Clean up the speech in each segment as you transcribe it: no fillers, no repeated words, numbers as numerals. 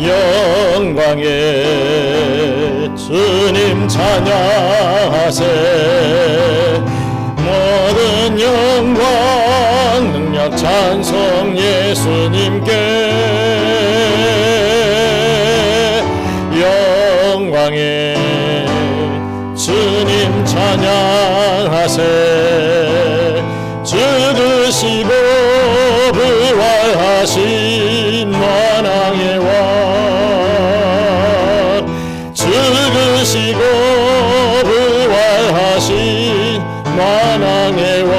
영광의 주님 찬양하세. 모든 영광 능력 찬송 예수님께. 영광의 주님 찬양하세. 죽으시고 부활하신 만왕의 왕. 죽으시고 부활하신 만왕의 왕.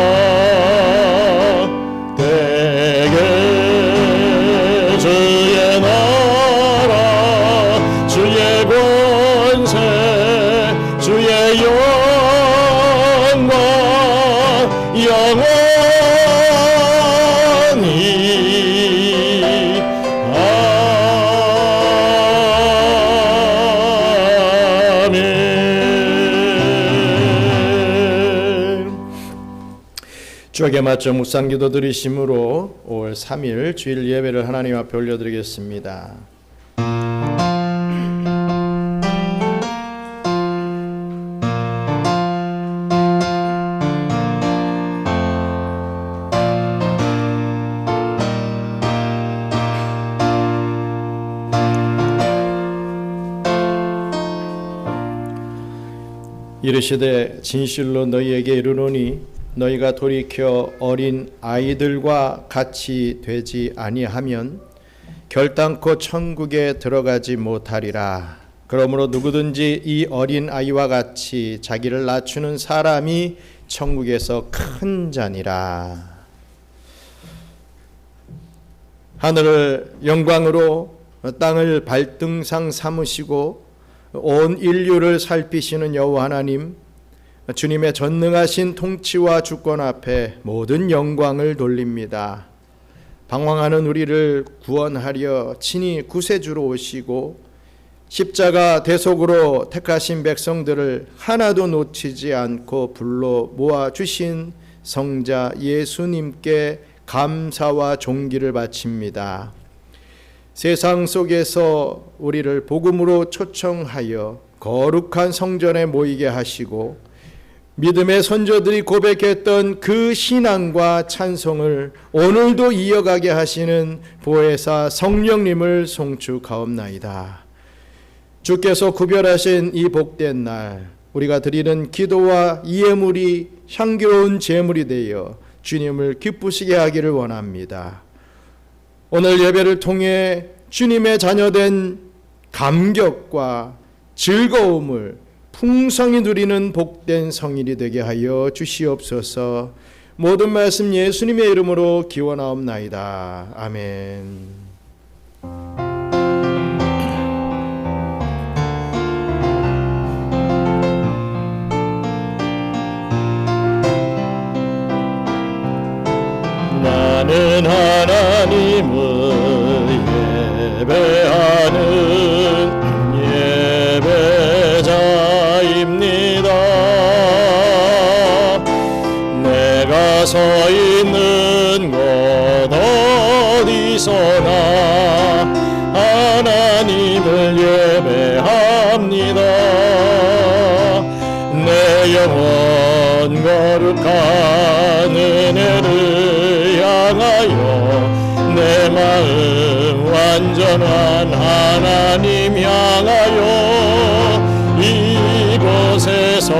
대개 주의 나라 주의 권세 주의 영광 영원히. 주에게 맞춰 묵상기도 드리심으로 5월 3일 주일 예배를 하나님 앞에 올려드리겠습니다. 이르시되 진실로 너희에게 이르노니 너희가 돌이켜 어린 아이들과 같이 되지 아니하면 결단코 천국에 들어가지 못하리라. 그러므로 누구든지 이 어린 아이와 같이 자기를 낮추는 사람이 천국에서 큰 자니라. 하늘을 영광으로 땅을 발등상 삼으시고 온 인류를 살피시는 여호와 하나님, 주님의 전능하신 통치와 주권 앞에 모든 영광을 돌립니다. 방황하는 우리를 구원하려 친히 구세주로 오시고 십자가 대속으로 택하신 백성들을 하나도 놓치지 않고 불러 모아주신 성자 예수님께 감사와 존귀를 바칩니다. 세상 속에서 우리를 복음으로 초청하여 거룩한 성전에 모이게 하시고 믿음의 선조들이 고백했던 그 신앙과 찬송을 오늘도 이어가게 하시는 보혜사 성령님을 송축하옵나이다. 주께서 구별하신 이 복된 날, 우리가 드리는 기도와 예물이 향기로운 제물이 되어 주님을 기쁘시게 하기를 원합니다. 오늘 예배를 통해 주님의 자녀된 감격과 즐거움을 풍성히 누리는 복된 성일이 되게 하여 주시옵소서. 모든 말씀 예수님의 이름으로 기원하옵나이다. 아멘. 나는 하나님을 예배하는 예배자입니다. 내가 서 있는 곳 어디서나 하나님을 예배합니다. 내 영혼 거룩한 은혜를 향하여 내 마음 완전한 하나님 향하여 이곳에서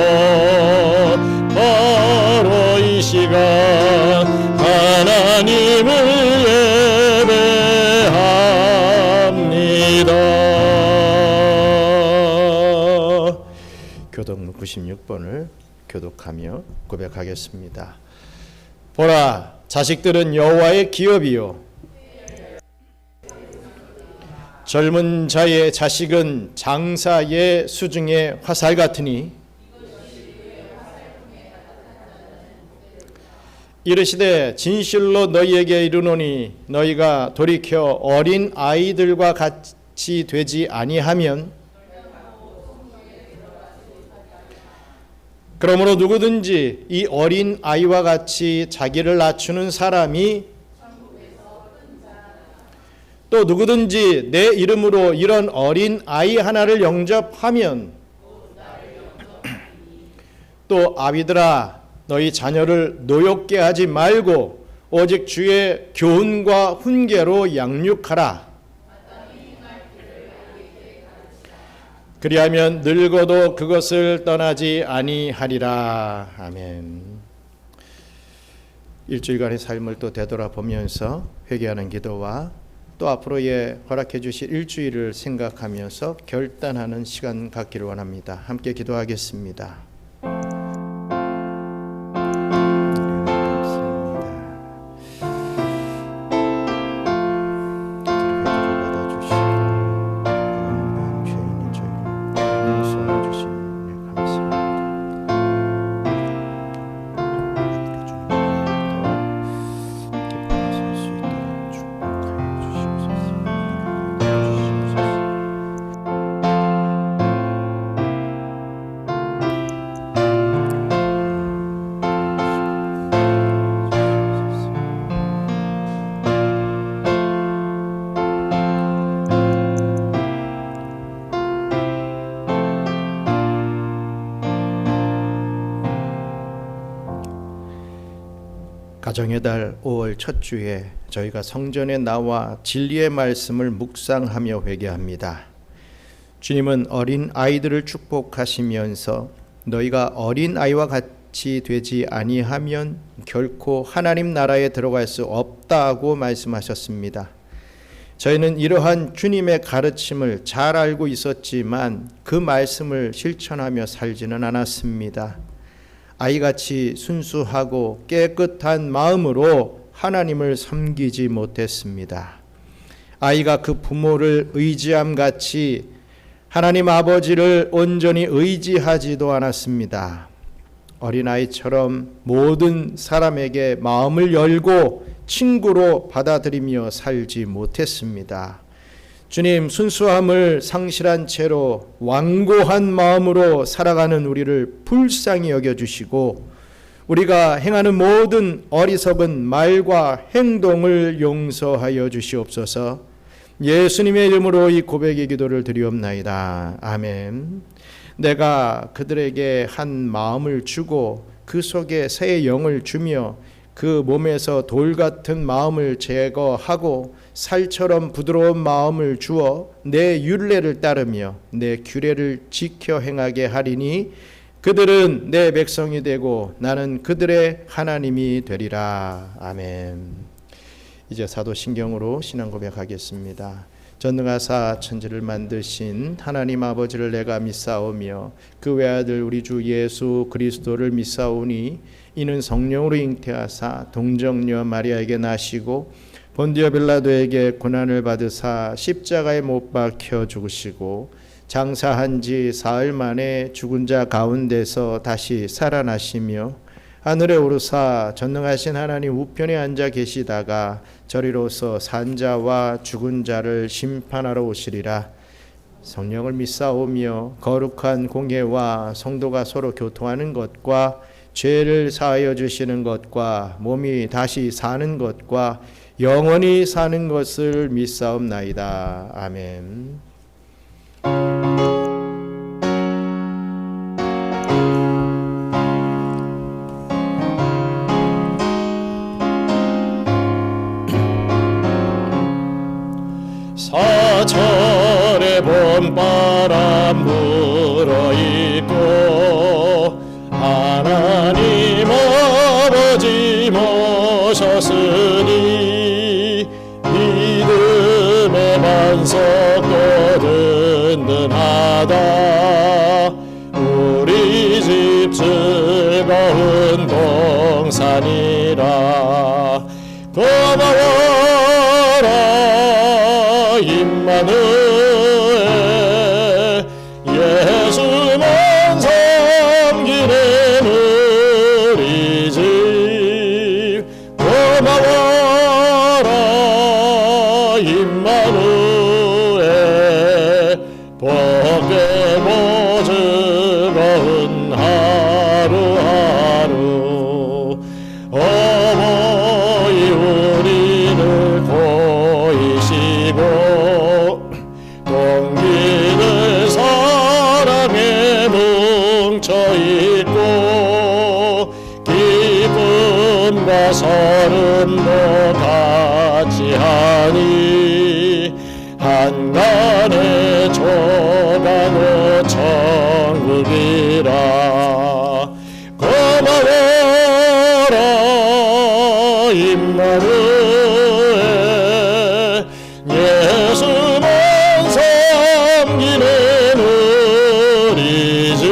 바로 이 시간 하나님을 예배합니다. 교독 96번을 교독하며 고백하겠습니다. 보라, 자식들은 여호와의 기업이요 젊은 자의 자식은 장사의 수중의 화살 같으니 이르시되 진실로 너희에게 이르노니 너희가 돌이켜 어린 아이들과 같이 되지 아니하면 그러므로 누구든지 이 어린 아이와 같이 자기를 낮추는 사람이 또 누구든지 내 이름으로 이런 어린 아이 하나를 영접하면 또 아비들아 너희 자녀를 노엽게 하지 말고 오직 주의 교훈과 훈계로 양육하라. 그리하면 늙어도 그것을 떠나지 아니하리라. 아멘. 일주일간의 삶을 또 되돌아보면서 회개하는 기도와 또 앞으로의 허락해 주실 일주일을 생각하면서 결단하는 시간 갖기를 원합니다. 함께 기도하겠습니다. 가정의 달 5월 첫 주에 저희가 성전에 나와 진리의 말씀을 묵상하며 회개합니다. 주님은 어린 아이들을 축복하시면서 너희가 어린 아이와 같이 되지 아니하면 결코 하나님 나라에 들어갈 수 없다고 말씀하셨습니다. 저희는 이러한 주님의 가르침을 잘 알고 있었지만 그 말씀을 실천하며 살지는 않았습니다. 아이같이 순수하고 깨끗한 마음으로 하나님을 섬기지 못했습니다. 아이가 그 부모를 의지함같이 하나님 아버지를 온전히 의지하지도 않았습니다. 어린아이처럼 모든 사람에게 마음을 열고 친구로 받아들이며 살지 못했습니다. 주님, 순수함을 상실한 채로 완고한 마음으로 살아가는 우리를 불쌍히 여겨주시고 우리가 행하는 모든 어리석은 말과 행동을 용서하여 주시옵소서. 예수님의 이름으로 이 고백의 기도를 드리옵나이다. 아멘. 내가 그들에게 한 마음을 주고 그 속에 새 영을 주며 그 몸에서 돌 같은 마음을 제거하고 살처럼 부드러운 마음을 주어 내 율례를 따르며 내 규례를 지켜 행하게 하리니 그들은 내 백성이 되고 나는 그들의 하나님이 되리라. 아멘. 이제 사도신경으로 신앙 고백하겠습니다. 전능하사 천지를 만드신 하나님 아버지를 내가 믿사오며 그 외아들 우리 주 예수 그리스도를 믿사오니 이는 성령으로 잉태하사 동정녀 마리아에게 나시고 본디오 빌라도에게 고난을 받으사 십자가에 못 박혀 죽으시고 장사한 지 사흘 만에 죽은 자 가운데서 다시 살아나시며 하늘에 오르사 전능하신 하나님 우편에 앉아 계시다가 저리로서 산 자와 죽은 자를 심판하러 오시리라. 성령을 믿사오며 거룩한 공회와 성도가 서로 교통하는 것과 죄를 사하여 주시는 것과 몸이 다시 사는 것과 영원히 사는 것을 믿사옵나이다. 아멘. 사철의 봄바람 불어있고 하나님 아버지 모셨으니 믿음의 반석도 든든하다. 우리 집 즐거운 동산이라. 고마워라 임마누엘 예수만 섬기는 우리 집. 고마워라 임마누엘 복되고 즐거운 하루하루. 어머니 우리는 만간의 조강호 천국이라. 고마워라 임마누엘, 예수만 섬기는 우리지.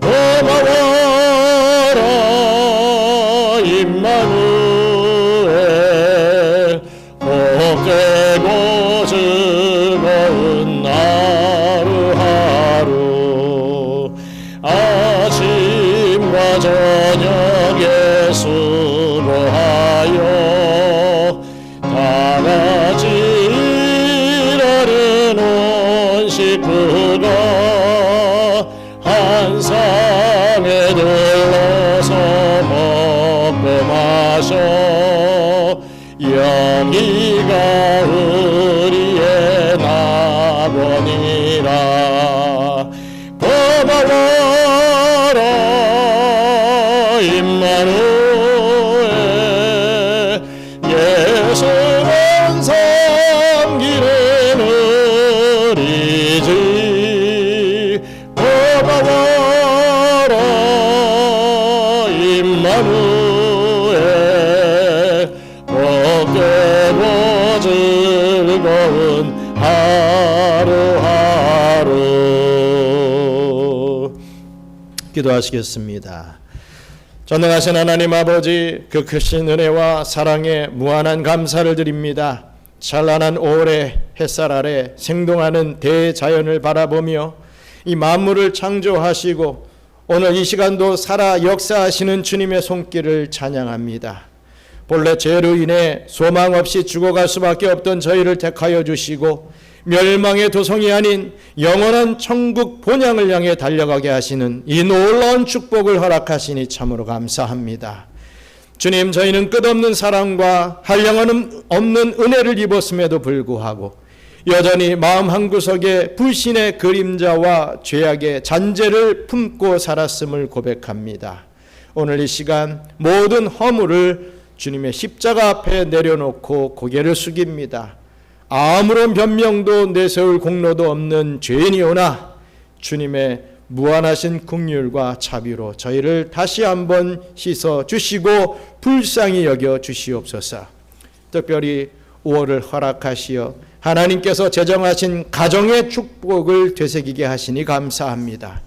고마워라 임마누엘, 복되고 즐거운 하루하루. 아침과 저녁에 수고하여 다같이 일하는 온 식구가 한 상에 들러서 먹고 마셔 영기가 우리의 낙원이라. 고마워라 임마누엘, 예수만 섬기는 우리지. 고마워라 임마누엘, 복되고 즐거운 하루하루. 기도하시겠습니다. 전능하신 하나님 아버지, 그 크신 은혜와 사랑에 무한한 감사를 드립니다. 찬란한 올해 햇살 아래 생동하는 대자연을 바라보며 이 만물을 창조하시고 오늘 이 시간도 살아 역사하시는 주님의 손길을 찬양합니다. 본래 죄로 인해 소망 없이 죽어갈 수밖에 없던 저희를 택하여 주시고 멸망의 도성이 아닌 영원한 천국 본향을 향해 달려가게 하시는 이 놀라운 축복을 허락하시니 참으로 감사합니다. 주님, 저희는 끝없는 사랑과 한량없는 은혜를 입었음에도 불구하고 여전히 마음 한구석에 불신의 그림자와 죄악의 잔재를 품고 살았음을 고백합니다. 오늘 이 시간 모든 허물을 주님의 십자가 앞에 내려놓고 고개를 숙입니다. 아무런 변명도 내세울 공로도 없는 죄인이오나 주님의 무한하신 긍휼과 자비로 저희를 다시 한번 씻어 주시고 불쌍히 여겨 주시옵소서. 특별히 5월을 허락하시어 하나님께서 제정하신 가정의 축복을 되새기게 하시니 감사합니다.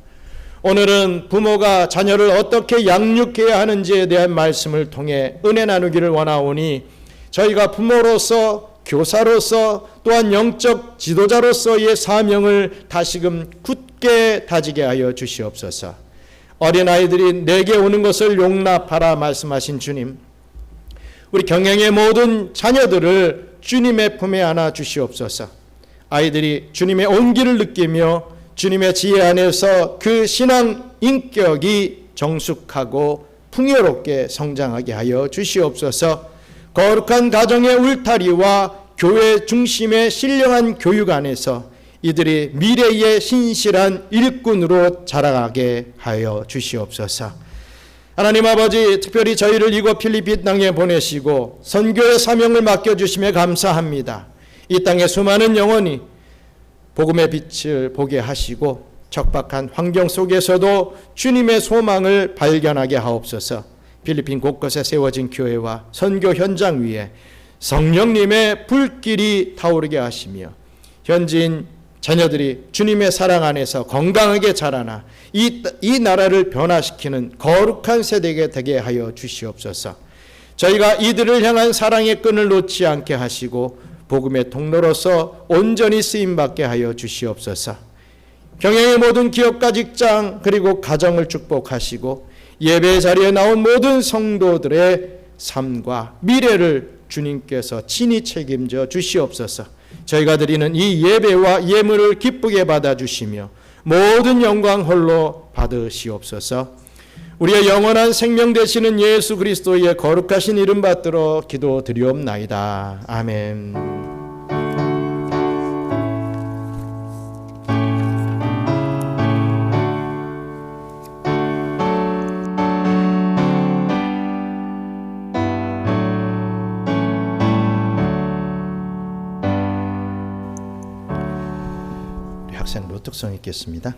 오늘은 부모가 자녀를 어떻게 양육해야 하는지에 대한 말씀을 통해 은혜 나누기를 원하오니 저희가 부모로서, 교사로서, 또한 영적 지도자로서의 사명을 다시금 굳게 다지게 하여 주시옵소서. 어린아이들이 내게 오는 것을 용납하라 말씀하신 주님, 우리 경영의 모든 자녀들을 주님의 품에 안아 주시옵소서. 아이들이 주님의 온기를 느끼며 주님의 지혜 안에서 그 신앙 인격이 정숙하고 풍요롭게 성장하게 하여 주시옵소서. 거룩한 가정의 울타리와 교회 중심의 신령한 교육 안에서 이들이 미래의 신실한 일꾼으로 자라가게 하여 주시옵소서. 하나님 아버지, 특별히 저희를 이곳 필리핀 땅에 보내시고 선교의 사명을 맡겨주심에 감사합니다. 이 땅의 수많은 영혼이 복음의 빛을 보게 하시고 척박한 환경 속에서도 주님의 소망을 발견하게 하옵소서. 필리핀 곳곳에 세워진 교회와 선교 현장 위에 성령님의 불길이 타오르게 하시며 현지인 자녀들이 주님의 사랑 안에서 건강하게 자라나 이 나라를 변화시키는 거룩한 세대가 되게 하여 주시옵소서. 저희가 이들을 향한 사랑의 끈을 놓지 않게 하시고 복음의 통로로서 온전히 쓰임받게 하여 주시옵소서. 경영의 모든 기업과 직장 그리고 가정을 축복하시고 예배 자리에 나온 모든 성도들의 삶과 미래를 주님께서 친히 책임져 주시옵소서. 저희가 드리는 이 예배와 예물을 기쁘게 받아주시며 모든 영광 홀로 받으시옵소서. 우리의 영원한 생명 되시는 예수 그리스도의 거룩하신 이름 받들어 기도드리옵나이다. 아멘. 학생으로 특성 있겠습니다.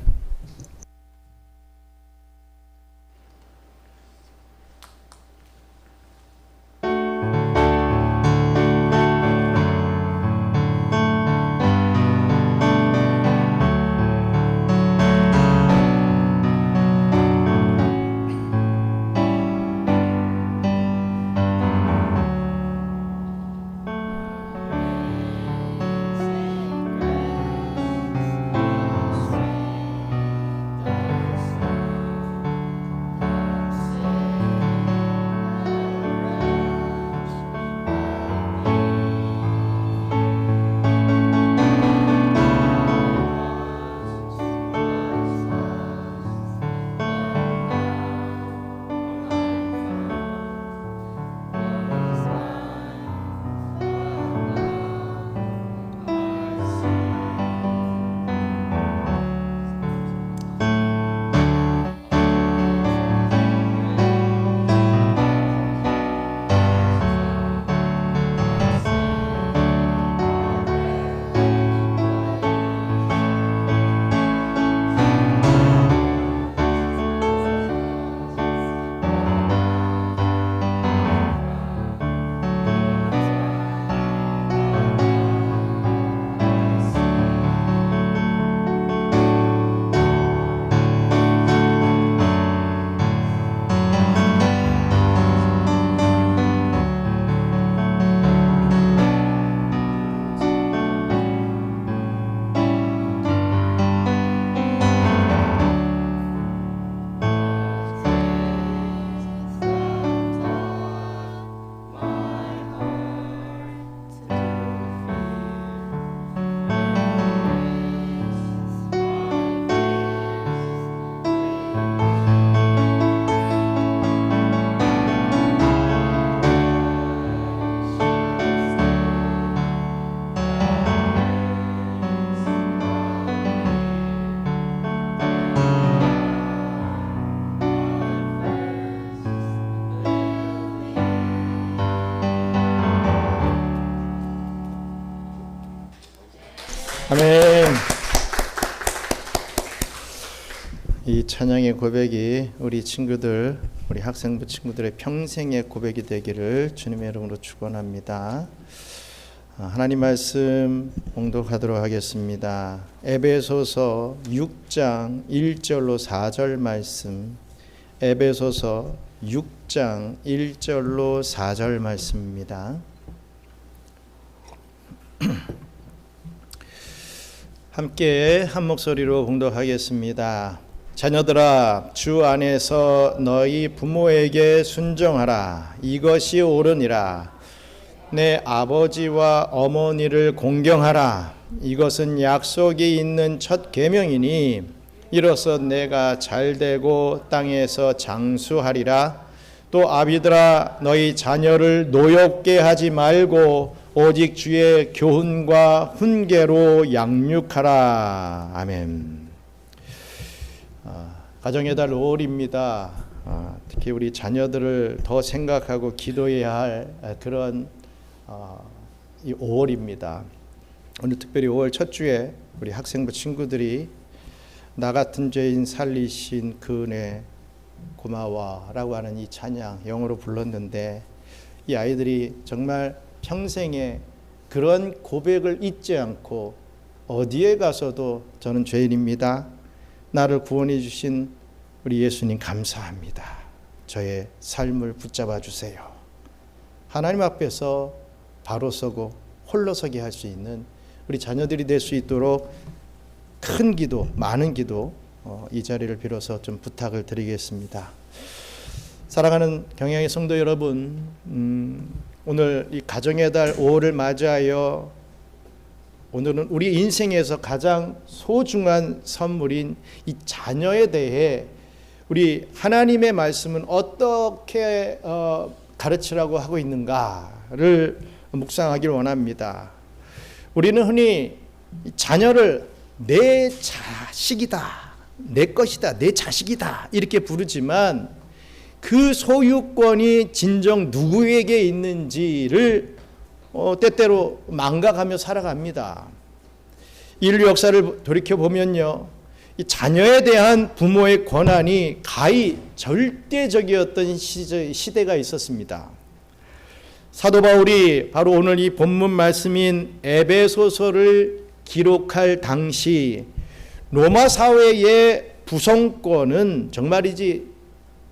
아멘. 이 찬양의 고백이 우리 친구들, 우리 학생부 친구들의 평생의 고백이 되기를 주님의 이름으로 축원합니다. 하나님 말씀 봉독하도록 하겠습니다. 에베소서 6장 1절로 4절 말씀. 에베소서 6장 1절로 4절 말씀입니다. 함께 한 목소리로 봉독하겠습니다. 자녀들아, 주 안에서 너희 부모에게 순종하라. 이것이 옳으니라. 내 아버지와 어머니를 공경하라. 이것은 약속이 있는 첫 계명이니 이로써 내가 잘되고 땅에서 장수하리라. 또 아비들아, 너희 자녀를 노엽게 하지 말고 오직 주의 교훈과 훈계로 양육하라. 아멘. 가정의 달 5월입니다. 특히 우리 자녀들을 더 생각하고 기도해야 할 그런 이 5월입니다. 오늘 특별히 5월 첫 주에 우리 학생부 친구들이 나 같은 죄인 살리신 그 은혜 고마워라고 하는 이 찬양 영어로 불렀는데, 이 아이들이 정말 평생에 그런 고백을 잊지 않고 어디에 가서도 저는 죄인입니다, 나를 구원해 주신 우리 예수님 감사합니다, 저의 삶을 붙잡아 주세요, 하나님 앞에서 바로 서고 홀로 서게 할 수 있는 우리 자녀들이 될 수 있도록 큰 기도, 많은 기도 이 자리를 빌어서 좀 부탁을 드리겠습니다. 사랑하는 경양의 성도 여러분, 오늘 이 가정의 달 5월을 맞이하여 오늘은 우리 인생에서 가장 소중한 선물인 이 자녀에 대해 우리 하나님의 말씀은 어떻게 가르치라고 하고 있는가를 묵상하기를 원합니다. 우리는 흔히 자녀를 내 자식이다, 내 것이다, 내 자식이다 이렇게 부르지만 그 소유권이 진정 누구에게 있는지를 때때로 망각하며 살아갑니다. 인류 역사를 돌이켜 보면요, 이 자녀에 대한 부모의 권한이 가히 절대적이었던 시대가 있었습니다. 사도 바울이 바로 오늘 이 본문 말씀인 에베소서를 기록할 당시 로마 사회의 부성권은 정말이지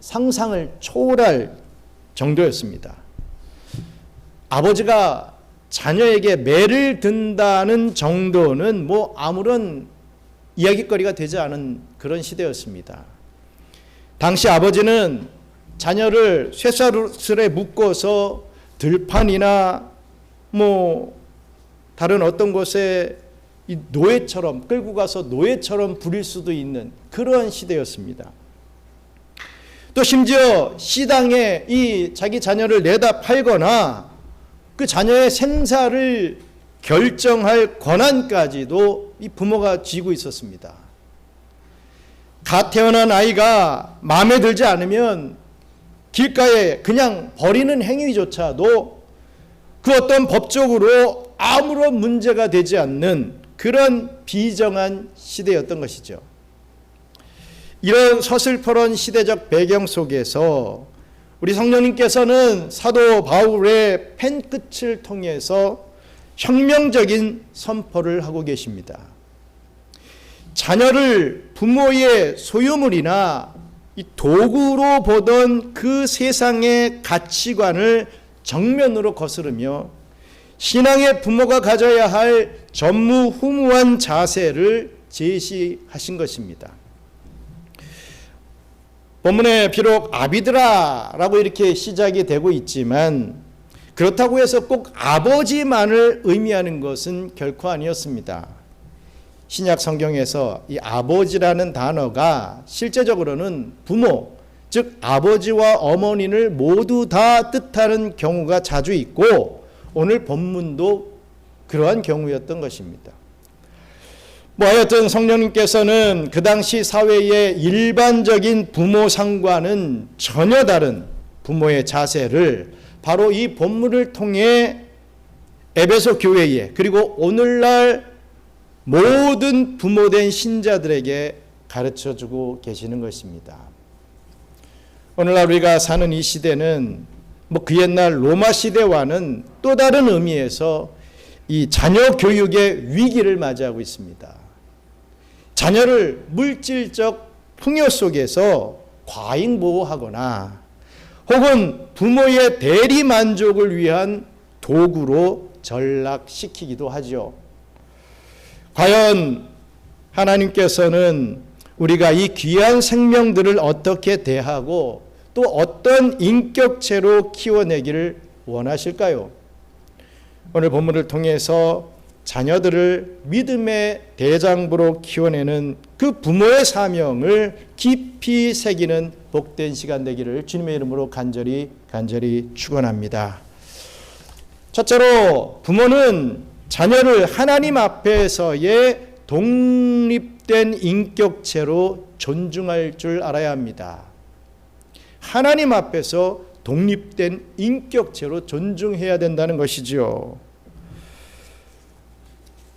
상상을 초월할 정도였습니다. 아버지가 자녀에게 매를 든다는 정도는 뭐 아무런 이야기거리가 되지 않은 그런 시대였습니다. 당시 아버지는 자녀를 쇠사슬에 묶어서 들판이나 뭐 다른 어떤 곳에 이 노예처럼 끌고 가서 노예처럼 부릴 수도 있는 그런 시대였습니다. 또 심지어 시당에 이 자기 자녀를 내다 팔거나 그 자녀의 생사를 결정할 권한까지도 이 부모가 쥐고 있었습니다. 갓 태어난 아이가 마음에 들지 않으면 길가에 그냥 버리는 행위조차도 그 어떤 법적으로 아무런 문제가 되지 않는 그런 비정한 시대였던 것이죠. 이런 서슬퍼런 시대적 배경 속에서 우리 성령님께서는 사도 바울의 펜끝을 통해서 혁명적인 선포를 하고 계십니다. 자녀를 부모의 소유물이나 이 도구로 보던 그 세상의 가치관을 정면으로 거스르며 신앙의 부모가 가져야 할 전무후무한 자세를 제시하신 것입니다. 본문에 비록 아비드라라고 이렇게 시작이 되고 있지만 그렇다고 해서 꼭 아버지만을 의미하는 것은 결코 아니었습니다. 신약 성경에서 이 아버지라는 단어가 실제적으로는 부모, 즉 아버지와 어머니를 모두 다 뜻하는 경우가 자주 있고 오늘 본문도 그러한 경우였던 것입니다. 뭐 하여튼 성령님께서는 그 당시 사회의 일반적인 부모상과는 전혀 다른 부모의 자세를 바로 이 본문을 통해 에베소 교회에 그리고 오늘날 모든 부모된 신자들에게 가르쳐주고 계시는 것입니다. 오늘날 우리가 사는 이 시대는 뭐 그 옛날 로마 시대와는 또 다른 의미에서 이 자녀 교육의 위기를 맞이하고 있습니다. 자녀를 물질적 풍요 속에서 과잉 보호하거나 혹은 부모의 대리 만족을 위한 도구로 전락시키기도 하죠. 과연 하나님께서는 우리가 이 귀한 생명들을 어떻게 대하고 또 어떤 인격체로 키워내기를 원하실까요? 오늘 본문을 통해서 자녀들을 믿음의 대장부로 키워내는 그 부모의 사명을 깊이 새기는 복된 시간 되기를 주님의 이름으로 간절히 축원합니다. 첫째로 부모는 자녀를 하나님 앞에서의 독립된 인격체로 존중할 줄 알아야 합니다. 하나님 앞에서 독립된 인격체로 존중해야 된다는 것이죠.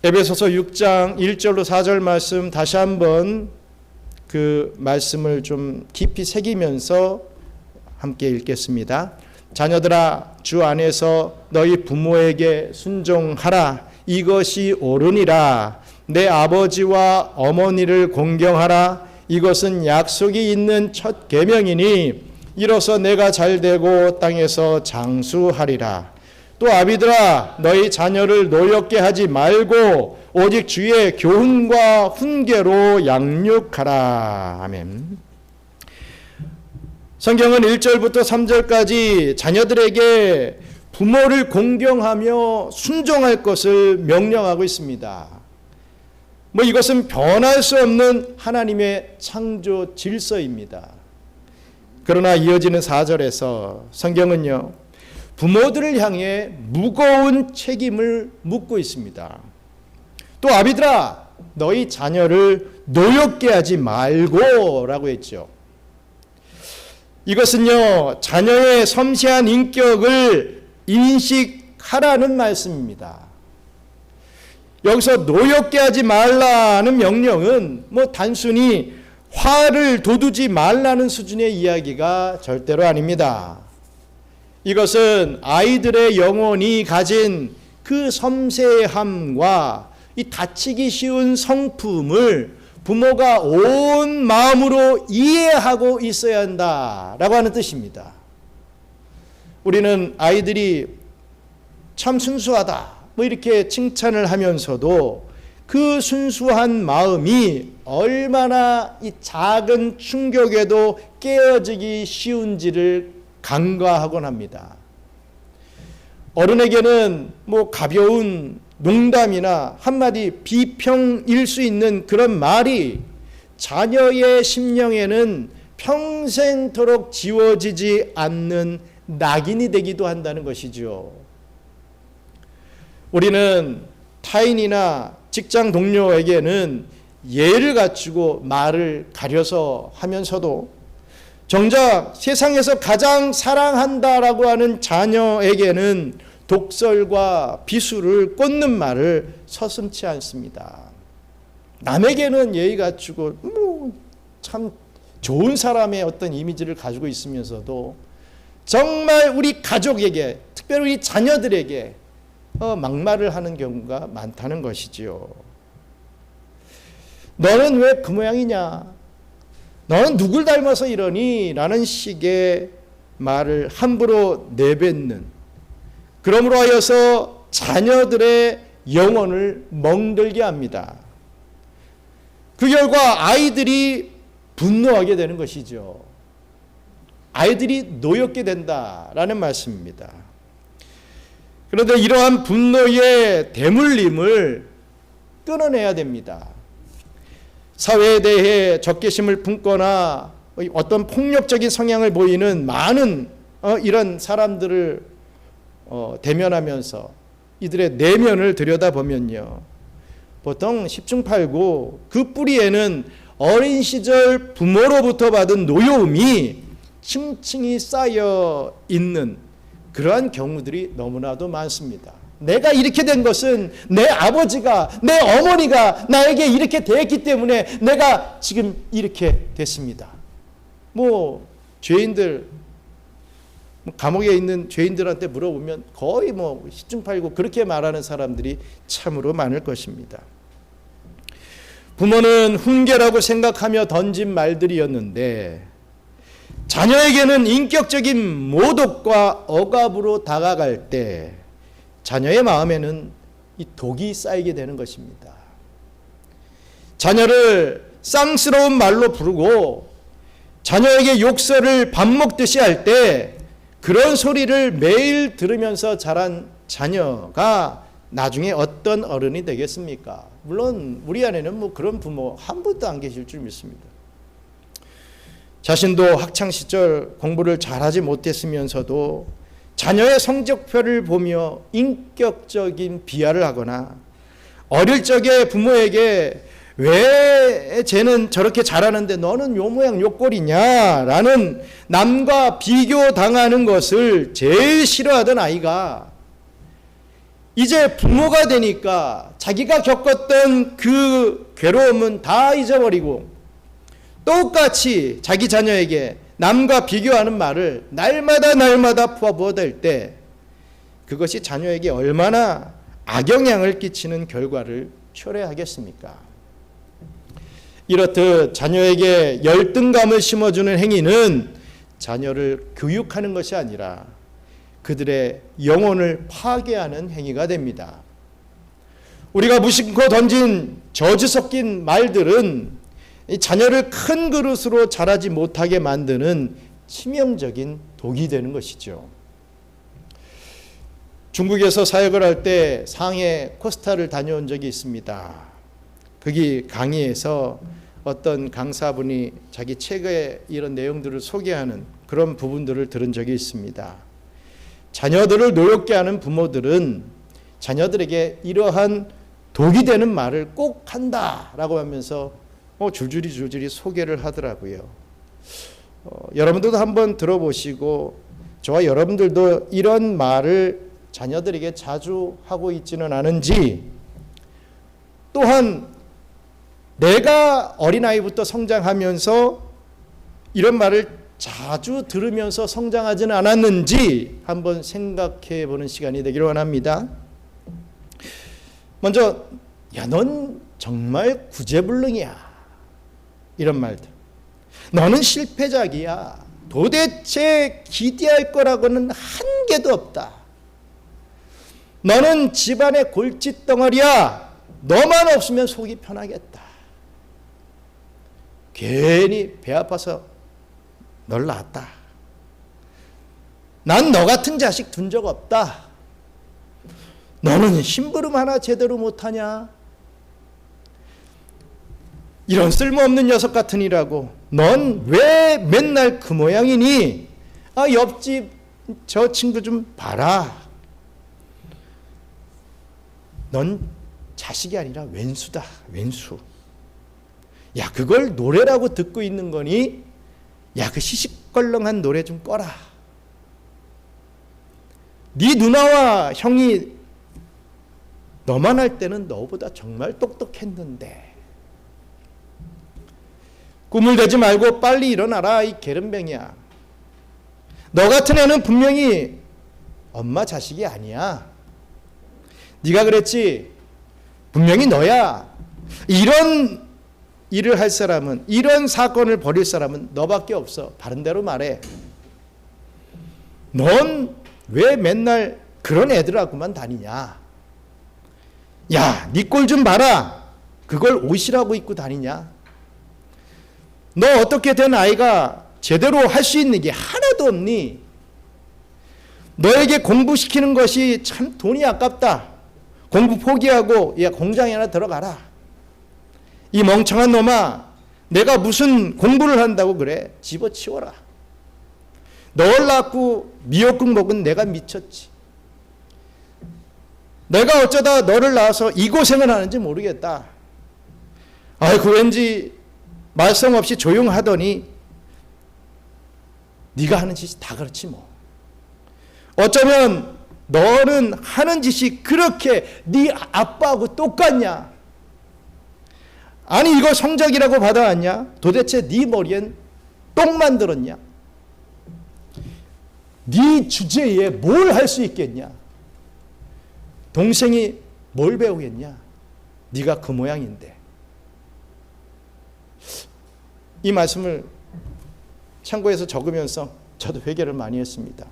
에베소서 6장 1절로 4절 말씀 다시 한번 그 말씀을 좀 깊이 새기면서 함께 읽겠습니다. 자녀들아 주 안에서 너희 부모에게 순종하라. 이것이 옳으니라. 내 아버지와 어머니를 공경하라. 이것은 약속이 있는 첫 계명이니 이로써 내가 잘되고 땅에서 장수하리라. 또 아비들아 너희 자녀를 노엽게 하지 말고 오직 주의 교훈과 훈계로 양육하라. 아멘. 성경은 1절부터 3절까지 자녀들에게 부모를 공경하며 순종할 것을 명령하고 있습니다. 뭐 이것은 변할 수 없는 하나님의 창조 질서입니다. 그러나 이어지는 4절에서 성경은요, 부모들을 향해 무거운 책임을 묻고 있습니다. 또 아비들아 너희 자녀를 노엽게 하지 말고 라고 했죠. 이것은요 자녀의 섬세한 인격을 인식하라는 말씀입니다. 여기서 노엽게 하지 말라는 명령은 뭐 단순히 화를 돋우지 말라는 수준의 이야기가 절대로 아닙니다. 이것은 아이들의 영혼이 가진 그 섬세함과 이 다치기 쉬운 성품을 부모가 온 마음으로 이해하고 있어야 한다라고 하는 뜻입니다. 우리는 아이들이 참 순수하다 뭐 이렇게 칭찬을 하면서도 그 순수한 마음이 얼마나 이 작은 충격에도 깨어지기 쉬운지를 간과하곤 합니다. 어른에게는 뭐 가벼운 농담이나 한마디 비평일 수 있는 그런 말이 자녀의 심령에는 평생토록 지워지지 않는 낙인이 되기도 한다는 것이죠. 우리는 타인이나 직장 동료에게는 예를 갖추고 말을 가려서 하면서도 정작 세상에서 가장 사랑한다라고 하는 자녀에게는 독설과 비수를 꽂는 말을 서슴지 않습니다. 남에게는 예의 갖추고 참 좋은 사람의 어떤 이미지를 가지고 있으면서도 정말 우리 가족에게, 특별히 우리 자녀들에게 막말을 하는 경우가 많다는 것이지요. 너는 왜 그 모양이냐? 너는 누굴 닮아서 이러니? 라는 식의 말을 함부로 내뱉는, 그러므로 하여서 자녀들의 영혼을 멍들게 합니다. 그 결과 아이들이 분노하게 되는 것이죠. 아이들이 노엽게 된다라는 말씀입니다. 그런데 이러한 분노의 대물림을 끊어내야 됩니다. 사회에 대해 적개심을 품거나 어떤 폭력적인 성향을 보이는 많은 이런 사람들을 대면하면서 이들의 내면을 들여다보면요, 보통 10중 8구 그 뿌리에는 어린 시절 부모로부터 받은 노여움이 층층이 쌓여 있는 그러한 경우들이 너무나도 많습니다. 내가 이렇게 된 것은 내 아버지가, 내 어머니가 나에게 이렇게 대했기 때문에 내가 지금 이렇게 됐습니다. 뭐 죄인들, 감옥에 있는 죄인들한테 물어보면 거의 뭐 10중 8구 그렇게 말하는 사람들이 참으로 많을 것입니다. 부모는 훈계라고 생각하며 던진 말들이었는데 자녀에게는 인격적인 모독과 억압으로 다가갈 때 자녀의 마음에는 이 독이 쌓이게 되는 것입니다. 자녀를 쌍스러운 말로 부르고 자녀에게 욕설을 밥 먹듯이 할 때 그런 소리를 매일 들으면서 자란 자녀가 나중에 어떤 어른이 되겠습니까? 물론 우리 안에는 뭐 그런 부모 한 분도 안 계실 줄 믿습니다. 자신도 학창시절 공부를 잘하지 못했으면서도 자녀의 성적표를 보며 인격적인 비하를 하거나 어릴 적에 부모에게 왜 쟤는 저렇게 잘하는데 너는 요 모양 요 꼴이냐 라는 남과 비교당하는 것을 제일 싫어하던 아이가 이제 부모가 되니까 자기가 겪었던 그 괴로움은 다 잊어버리고 똑같이 자기 자녀에게 남과 비교하는 말을 날마다 퍼부어댈 때 그것이 자녀에게 얼마나 악영향을 끼치는 결과를 초래하겠습니까? 이렇듯 자녀에게 열등감을 심어주는 행위는 자녀를 교육하는 것이 아니라 그들의 영혼을 파괴하는 행위가 됩니다. 우리가 무심코 던진 저주 섞인 말들은 자녀를 큰 그릇으로 자라지 못하게 만드는 치명적인 독이 되는 것이죠. 중국에서 사역을 할 때 상해 코스타를 다녀온 적이 있습니다. 거기 강의에서 어떤 강사분이 자기 책에 이런 내용들을 소개하는 그런 부분들을 들은 적이 있습니다. 자녀들을 노엽게 하는 부모들은 자녀들에게 이러한 독이 되는 말을 꼭 한다라고 하면서 줄줄이 소개를 하더라고요. 여러분들도 한번 들어보시고 저와 여러분들도 이런 말을 자녀들에게 자주 하고 있지는 않은지 또한 내가 어린아이부터 성장하면서 이런 말을 자주 들으면서 성장하지는 않았는지 한번 생각해 보는 시간이 되기를 원합니다. 먼저, 야, 넌 정말 구제불능이야. 이런 말들. 너는 실패작이야. 도대체 기대할 거라고는 한 개도 없다. 너는 집안의 골칫덩어리야. 너만 없으면 속이 편하겠다. 괜히 배 아파서 널 낳았다. 난 너 같은 자식 둔 적 없다. 너는 심부름 하나 제대로 못하냐? 이런 쓸모없는 녀석 같으니라고. 넌 왜 맨날 그 모양이니? 옆집 저 친구 좀 봐라. 넌 자식이 아니라 왼수다. 왼수. 야, 그걸 노래라고 듣고 있는 거니? 야, 그 시시껄렁한 노래 좀 꺼라. 네 누나와 형이 너만 할 때는 너보다 정말 똑똑했는데. 꿈을 대지 말고 빨리 일어나라, 이 게른뱅이야. 너 같은 애는 분명히 엄마 자식이 아니야. 네가 그랬지. 분명히 너야. 이런 일을 할 사람은, 이런 사건을 벌일 사람은 너밖에 없어. 바른 대로 말해. 넌 왜 맨날 그런 애들하고만 다니냐? 야, 네 꼴 좀 봐라. 그걸 옷이라고 입고 다니냐? 너 어떻게 된 아이가 제대로 할 수 있는 게 하나도 없니? 너에게 공부시키는 것이 참 돈이 아깝다. 공부 포기하고 야, 공장에 하나 들어가라. 이 멍청한 놈아, 내가 무슨 공부를 한다고 그래? 집어치워라. 널 낳고 미역국 먹은 내가 미쳤지. 내가 어쩌다 너를 낳아서 이 고생을 하는지 모르겠다. 아이고, 왠지 말썽 없이 조용하더니 네가 하는 짓이 다 그렇지 뭐. 어쩌면 너는 하는 짓이 그렇게 네 아빠하고 똑같냐? 아니, 이거 성적이라고 받아왔냐? 도대체 네 머리엔 똥 만들었냐? 네 주제에 뭘 할 수 있겠냐? 동생이 뭘 배우겠냐? 네가 그 모양인데. 이 말씀을 참고해서 적으면서 저도 회개를 많이 했습니다.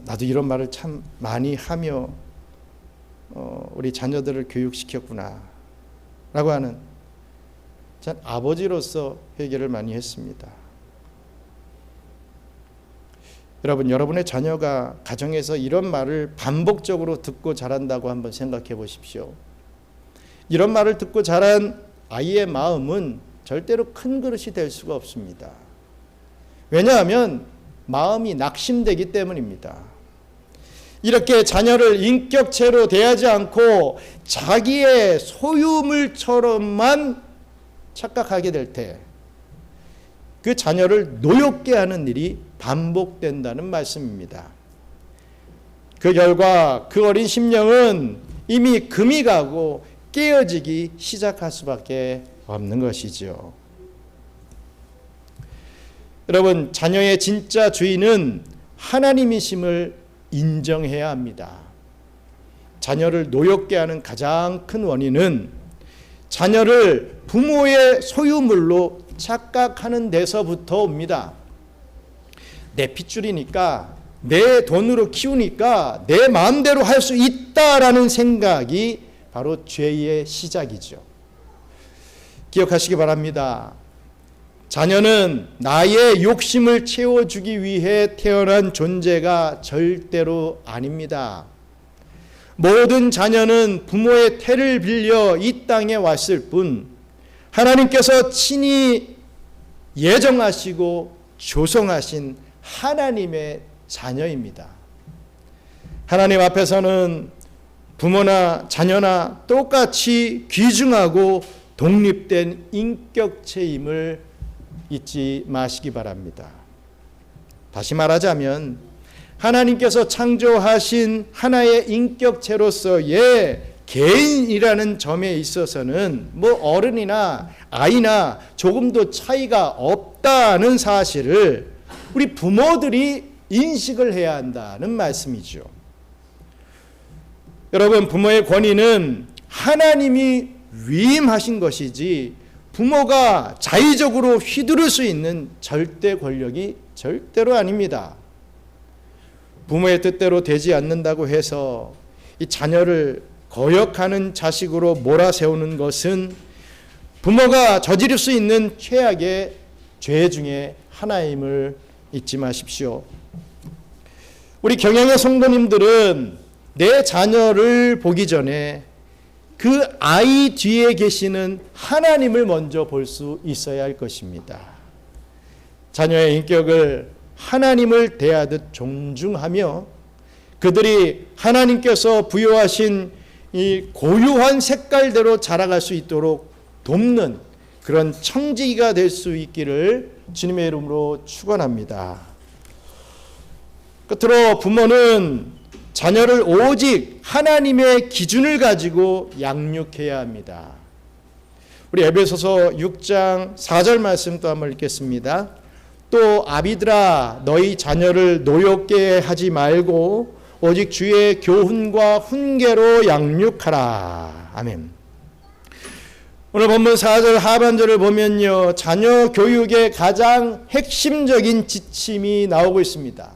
나도 이런 말을 참 많이 하며 우리 자녀들을 교육시켰구나 라고 하는 전 아버지로서 회개를 많이 했습니다. 여러분, 여러분의 자녀가 가정에서 이런 말을 반복적으로 듣고 자란다고 한번 생각해 보십시오. 이런 말을 듣고 자란 아이의 마음은 절대로 큰 그릇이 될 수가 없습니다. 왜냐하면 마음이 낙심되기 때문입니다. 이렇게 자녀를 인격체로 대하지 않고 자기의 소유물처럼만 착각하게 될 때 그 자녀를 노엽게 하는 일이 반복된다는 말씀입니다. 그 결과 그 어린 심령은 이미 금이 가고 깨어지기 시작할 수밖에 없는 것이죠. 여러분, 자녀의 진짜 주인은 하나님이심을 인정해야 합니다. 자녀를 노엽게 하는 가장 큰 원인은 자녀를 부모의 소유물로 착각하는 데서부터 옵니다. 내 핏줄이니까, 내 돈으로 키우니까 내 마음대로 할 수 있다라는 생각이 바로 죄의 시작이죠. 기억하시기 바랍니다. 자녀는 나의 욕심을 채워주기 위해 태어난 존재가 절대로 아닙니다. 모든 자녀는 부모의 태를 빌려 이 땅에 왔을 뿐 하나님께서 친히 예정하시고 조성하신 하나님의 자녀입니다. 하나님 앞에서는 부모나 자녀나 똑같이 귀중하고 독립된 인격체임을 잊지 마시기 바랍니다. 다시 말하자면 하나님께서 창조하신 하나의 인격체로서의 개인이라는 점에 있어서는 뭐 어른이나 아이나 조금도 차이가 없다는 사실을 우리 부모들이 인식을 해야 한다는 말씀이죠. 여러분, 부모의 권위는 하나님이 위임하신 것이지 부모가 자의적으로 휘두를 수 있는 절대 권력이 절대로 아닙니다. 부모의 뜻대로 되지 않는다고 해서 이 자녀를 거역하는 자식으로 몰아세우는 것은 부모가 저지를 수 있는 최악의 죄 중에 하나임을 잊지 마십시오. 우리 경영의 성도님들은 내 자녀를 보기 전에 그 아이 뒤에 계시는 하나님을 먼저 볼 수 있어야 할 것입니다. 자녀의 인격을 하나님을 대하듯 존중하며 그들이 하나님께서 부여하신 이 고유한 색깔대로 자라갈 수 있도록 돕는 그런 청지기가 될 수 있기를 주님의 이름으로 축원합니다. 끝으로 부모는 자녀를 오직 하나님의 기준을 가지고 양육해야 합니다. 우리 에베소서 6장 4절 말씀 또 한번 읽겠습니다. 또 아비들아 너희 자녀를 노엽게 하지 말고 오직 주의 교훈과 훈계로 양육하라. 아멘. 오늘 본문 4절 하반절을 보면요, 자녀 교육의 가장 핵심적인 지침이 나오고 있습니다.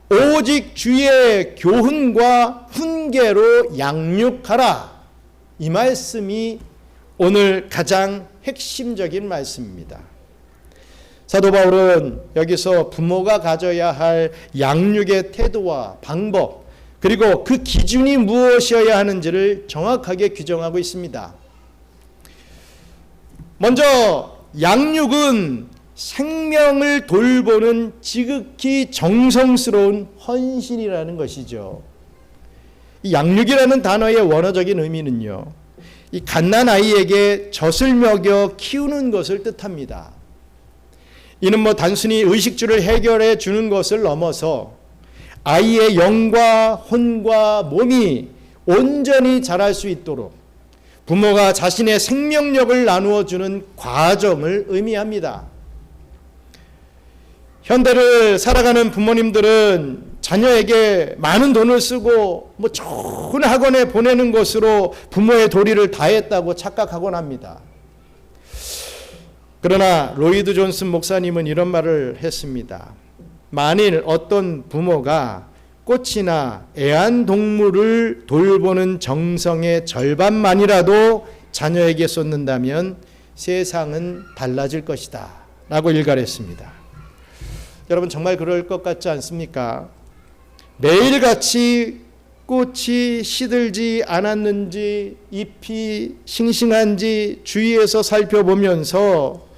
오직 주의 교훈과 훈계로 양육하라. 이 말씀이 오늘 가장 핵심적인 말씀입니다. 사도 바울은 여기서 부모가 가져야 할 양육의 태도와 방법, 그리고 그 기준이 무엇이어야 하는지를 정확하게 규정하고 있습니다. 먼저 양육은 생명을 돌보는 지극히 정성스러운 헌신이라는 것이죠. 이 양육이라는 단어의 원어적인 의미는요, 이 갓난 아이에게 젖을 먹여 키우는 것을 뜻합니다. 이는 뭐 단순히 의식주를 해결해 주는 것을 넘어서 아이의 영과 혼과 몸이 온전히 자랄 수 있도록 부모가 자신의 생명력을 나누어 주는 과정을 의미합니다. 현대를 살아가는 부모님들은 자녀에게 많은 돈을 쓰고 뭐 좋은 학원에 보내는 것으로 부모의 도리를 다했다고 착각하곤 합니다. 그러나 로이드 존슨 목사님은 이런 말을 했습니다. 만일 어떤 부모가 꽃이나 애완동물을 돌보는 정성의 절반만이라도 자녀에게 쏟는다면 세상은 달라질 것이다 라고 일갈했습니다. 여러분, 정말 그럴 것 같지 않습니까? 매일같이 꽃이 시들지 않았는지 잎이 싱싱한지 주위에서 살펴보면서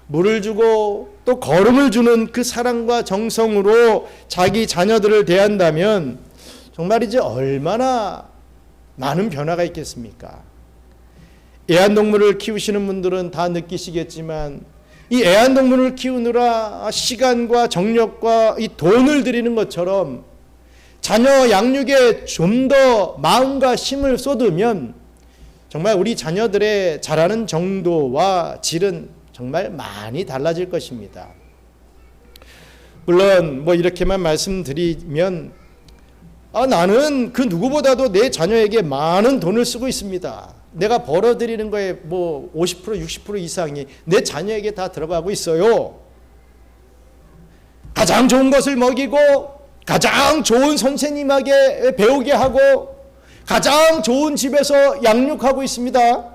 물을 주고 또 거름을 주는 그 사랑과 정성으로 자기 자녀들을 대한다면 정말이지 얼마나 많은 변화가 있겠습니까? 애완동물을 키우시는 분들은 다 느끼시겠지만 이 애완동물을 키우느라 시간과 정력과 이 돈을 들이는 것처럼 자녀 양육에 좀 더 마음과 힘을 쏟으면 정말 우리 자녀들의 자라는 정도와 질은 정말 많이 달라질 것입니다. 물론 뭐 이렇게만 말씀드리면 나는 그 누구보다도 내 자녀에게 많은 돈을 쓰고 있습니다. 내가 벌어들이는 거에 뭐 50% 60% 이상이 내 자녀에게 다 들어가고 있어요. 가장 좋은 것을 먹이고 가장 좋은 선생님에게 배우게 하고 가장 좋은 집에서 양육하고 있습니다.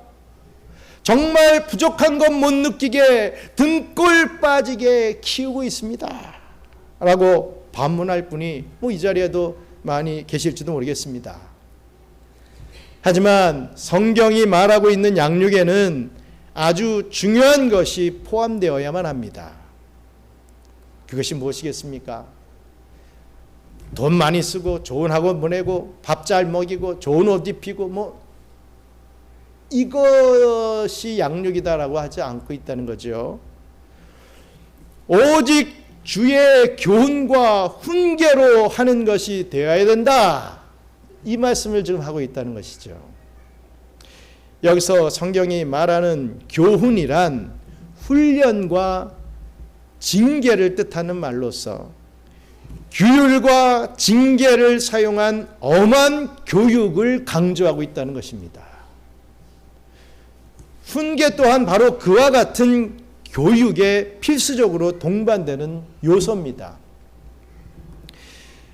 정말 부족한 것 못 느끼게 등골 빠지게 키우고 있습니다 라고 반문할 분이 뭐 이 자리에도 많이 계실지도 모르겠습니다. 하지만 성경이 말하고 있는 양육에는 아주 중요한 것이 포함되어야만 합니다. 그것이 무엇이겠습니까? 돈 많이 쓰고 좋은 학원 보내고 밥 잘 먹이고 좋은 옷 입히고 뭐 이것이 양육이다라고 하지 않고 있다는 거죠. 오직 주의 교훈과 훈계로 하는 것이 되어야 된다. 이 말씀을 지금 하고 있다는 것이죠. 여기서 성경이 말하는 교훈이란 훈련과 징계를 뜻하는 말로서 규율과 징계를 사용한 엄한 교육을 강조하고 있다는 것입니다. 훈계 또한 바로 그와 같은 교육에 필수적으로 동반되는 요소입니다.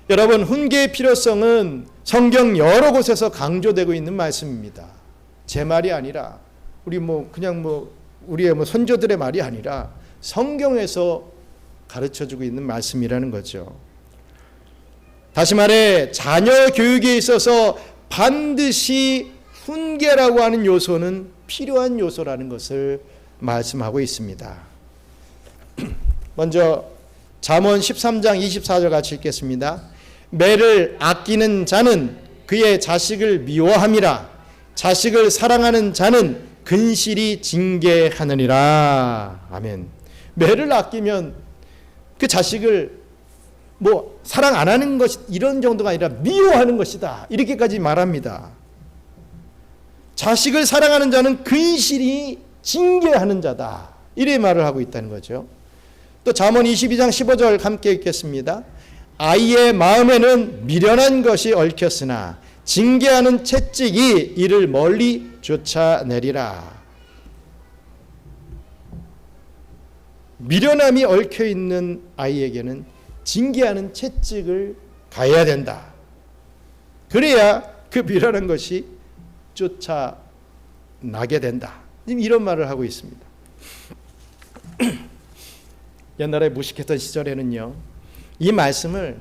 여러분, 훈계의 필요성은 성경 여러 곳에서 강조되고 있는 말씀입니다. 제 말이 아니라 우리의 선조들의 말이 아니라 성경에서 가르쳐주고 있는 말씀이라는 거죠. 다시 말해 자녀 교육에 있어서 반드시 훈계라고 하는 요소는 필요한 요소라는 것을 말씀하고 있습니다. 먼저 잠언 13장 24절 같이 읽겠습니다. 매를 아끼는 자는 그의 자식을 미워함이라. 자식을 사랑하는 자는 근실히 징계하느니라. 아멘. 매를 아끼면 그 자식을 사랑 안 하는 것 이런 정도가 아니라 미워하는 것이다. 이렇게까지 말합니다. 자식을 사랑하는 자는 근실히 징계하는 자다. 이래 말을 하고 있다는 거죠. 또 잠언 22장 15절 함께 읽겠습니다. 아이의 마음에는 미련한 것이 얽혔으나 징계하는 채찍이 이를 멀리 쫓아내리라. 미련함이 얽혀있는 아이에게는 징계하는 채찍을 가해야 된다. 그래야 그 미련한 것이 쫓아나게 된다. 이런 말을 하고 있습니다. 옛날에 무식했던 시절에는요, 이 말씀을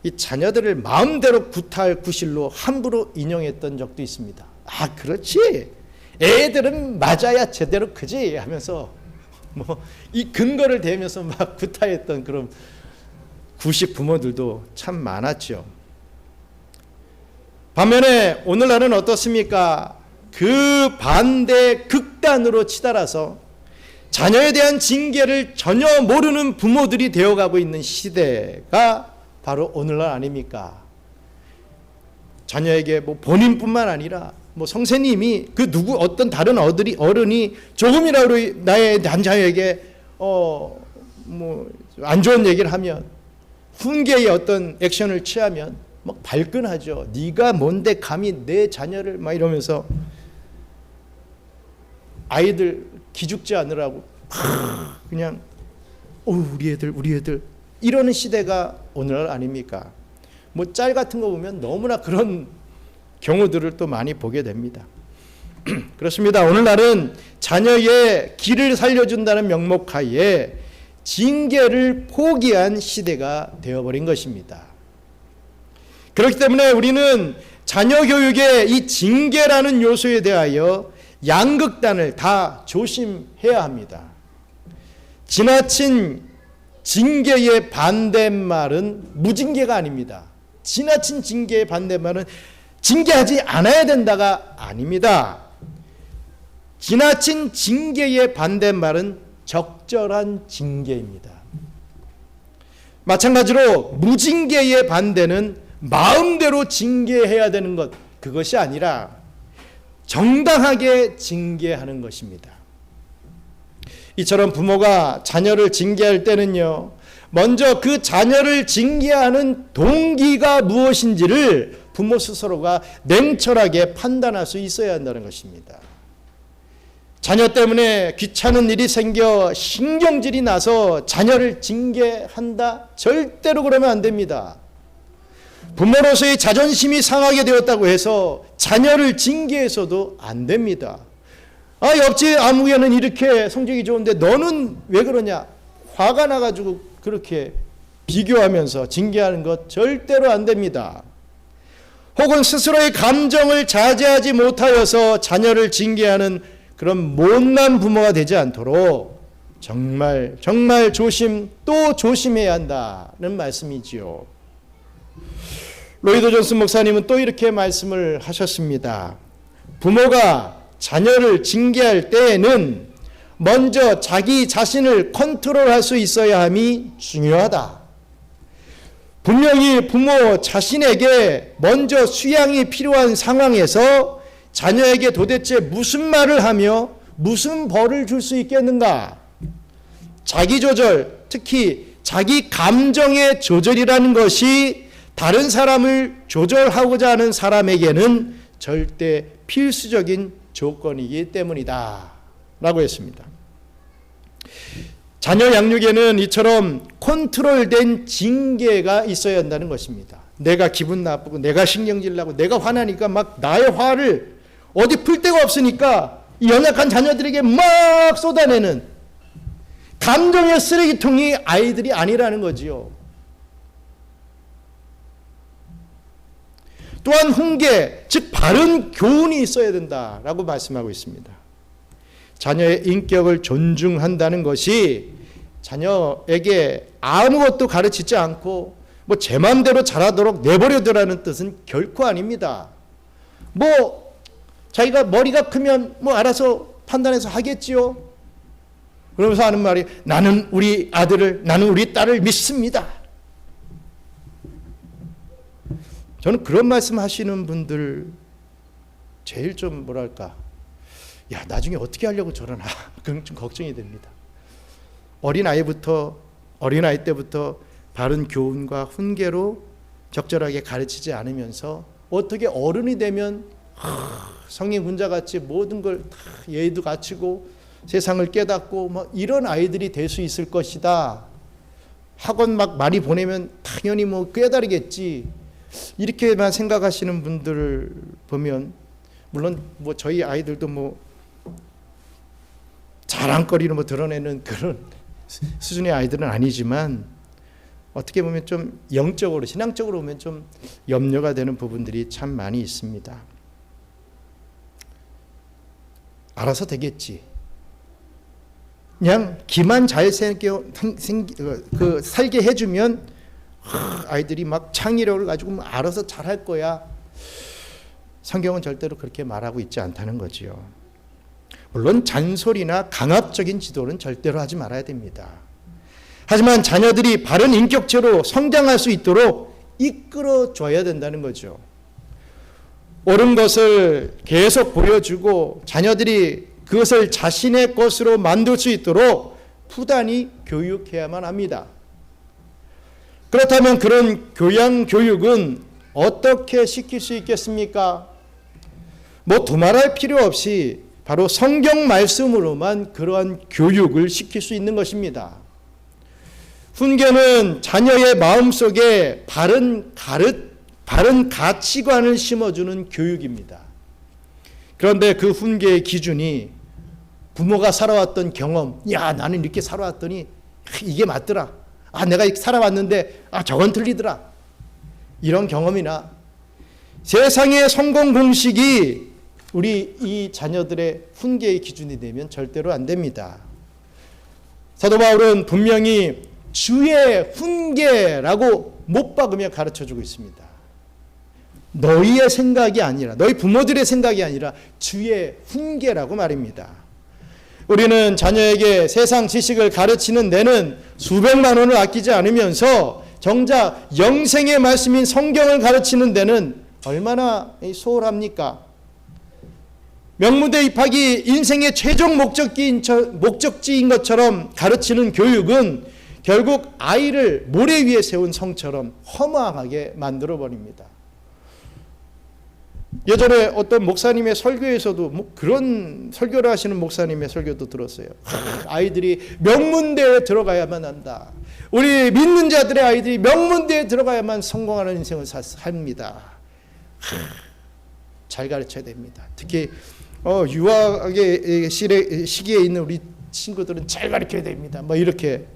이 자녀들을 마음대로 구타할 구실로 함부로 인용했던 적도 있습니다. 아, 그렇지. 애들은 맞아야 제대로 크지 하면서 이 근거를 대면서 막 구타했던 그런 구식 부모들도 참 많았죠. 반면에 오늘날은 어떻습니까? 그 반대 극단으로 치달아서 자녀에 대한 징계를 전혀 모르는 부모들이 되어가고 있는 시대가 바로 오늘날 아닙니까? 자녀에게 본인뿐만 아니라 선생님이 그 어떤 다른 어른이 조금이라도 나의 자녀에게 안 좋은 얘기를 하면, 훈계의 어떤 액션을 취하면 막 발끈하죠. 네가 뭔데 감히 내 자녀를 막 이러면서 아이들 기죽지 않으라고 그냥 우리 애들 이러는 시대가 오늘날 아닙니까? 짤 같은 거 보면 너무나 그런 경우들을 또 많이 보게 됩니다. 그렇습니다. 오늘날은 자녀의 길을 살려준다는 명목하에 징계를 포기한 시대가 되어버린 것입니다. 그렇기 때문에 우리는 자녀 교육의 이 징계라는 요소에 대하여 양극단을 다 조심해야 합니다. 지나친 징계의 반대말은 무징계가 아닙니다. 지나친 징계의 반대말은 징계하지 않아야 된다가 아닙니다. 지나친 징계의 반대말은 적절한 징계입니다. 마찬가지로 무징계의 반대는 마음대로 징계해야 되는 것, 그것이 아니라 정당하게 징계하는 것입니다. 이처럼 부모가 자녀를 징계할 때는요, 먼저 그 자녀를 징계하는 동기가 무엇인지를 부모 스스로가 냉철하게 판단할 수 있어야 한다는 것입니다. 자녀 때문에 귀찮은 일이 생겨 신경질이 나서 자녀를 징계한다? 절대로 그러면 안 됩니다. 부모로서의 자존심이 상하게 되었다고 해서 자녀를 징계해서도 안 됩니다. 옆집 아무개는 이렇게 성적이 좋은데 너는 왜 그러냐? 화가 나가지고 그렇게 비교하면서 징계하는 것 절대로 안 됩니다. 혹은 스스로의 감정을 자제하지 못하여서 자녀를 징계하는 그런 못난 부모가 되지 않도록 정말 또 조심해야 한다는 말씀이지요. 로이드 존슨 목사님은 또 이렇게 말씀을 하셨습니다. 부모가 자녀를 징계할 때에는 먼저 자기 자신을 컨트롤할 수 있어야 함이 중요하다. 분명히 부모 자신에게 먼저 수양이 필요한 상황에서 자녀에게 도대체 무슨 말을 하며 무슨 벌을 줄 수 있겠는가? 자기 조절, 특히 자기 감정의 조절이라는 것이 다른 사람을 조절하고자 하는 사람에게는 절대 필수적인 조건이기 때문이다 라고 했습니다. 자녀 양육에는 이처럼 컨트롤된 징계가 있어야 한다는 것입니다. 내가 기분 나쁘고 내가 신경질 나고 내가 화나니까 막 나의 화를 어디 풀 데가 없으니까 이 연약한 자녀들에게 막 쏟아내는 감정의 쓰레기통이 아이들이 아니라는 거지요. 또한 훈계, 즉 바른 교훈이 있어야 된다라고 말씀하고 있습니다. 자녀의 인격을 존중한다는 것이 자녀에게 아무것도 가르치지 않고 뭐 제 마음대로 잘하도록 내버려두라는 뜻은 결코 아닙니다. 뭐 자기가 머리가 크면 뭐 알아서 판단해서 하겠지요. 그러면서 하는 말이 나는 우리 아들을, 나는 우리 딸을 믿습니다. 저는 그런 말씀 하시는 분들 제일 좀 뭐랄까, 야 나중에 어떻게 하려고 저러나 그런 좀 걱정이 됩니다. 어린아이 때부터 바른 교훈과 훈계로 적절하게 가르치지 않으면서 어떻게 어른이 되면 성인 군자같이 모든 걸 다 예의도 갖추고 세상을 깨닫고 뭐 이런 아이들이 될 수 있을 것이다. 학원 막 많이 보내면 당연히 뭐 깨달으겠지. 이렇게만 생각하시는 분들을 보면 물론 뭐 저희 아이들도 뭐 자랑거리를 뭐 드러내는 그런 수준의 아이들은 아니지만 어떻게 보면 좀 영적으로 신앙적으로 보면 좀 염려가 되는 부분들이 참 많이 있습니다. 알아서 되겠지. 그냥 기만 잘 살게 해주면 아이들이 막 창의력을 가지고 알아서 잘할 거야. 성경은 절대로 그렇게 말하고 있지 않다는 거지요. 물론 잔소리나 강압적인 지도는 절대로 하지 말아야 됩니다. 하지만 자녀들이 바른 인격체로 성장할 수 있도록 이끌어줘야 된다는 거죠. 옳은 것을 계속 보여주고 자녀들이 그것을 자신의 것으로 만들 수 있도록 부단히 교육해야만 합니다. 그렇다면 그런 교육은 어떻게 시킬 수 있겠습니까? 뭐 두말할 필요 없이 바로 성경 말씀으로만 그러한 교육을 시킬 수 있는 것입니다. 훈계는 자녀의 마음속에 바른 가치관을 심어주는 교육입니다. 그런데 그 훈계의 기준이 부모가 살아왔던 경험, 야 나는 이렇게 살아왔더니 이게 맞더라. 내가 살아왔는데 저건 틀리더라. 이런 경험이나 세상의 성공 공식이 우리 이 자녀들의 훈계의 기준이 되면 절대로 안 됩니다. 사도 바울은 분명히 주의 훈계라고 못 박으며 가르쳐주고 있습니다. 너희의 생각이 아니라, 너희 부모들의 생각이 아니라 주의 훈계라고 말입니다. 우리는 자녀에게 세상 지식을 가르치는 데는 수백만 원을 아끼지 않으면서 정작 영생의 말씀인 성경을 가르치는 데는 얼마나 소홀합니까? 명문대 입학이 인생의 최종 목적지인 것처럼 가르치는 교육은 결국 아이를 모래 위에 세운 성처럼 허무하게 만들어버립니다. 예전에 어떤 목사님의 설교에서도 뭐 그런 설교를 하시는 목사님의 설교도 들었어요. 아이들이 명문대에 들어가야만 한다. 우리 믿는 자들의 아이들이 명문대에 들어가야만 성공하는 인생을 삽니다. 잘 가르쳐야 됩니다. 특히 유학의 시기에 있는 우리 친구들은 잘 가르쳐야 됩니다. 뭐 이렇게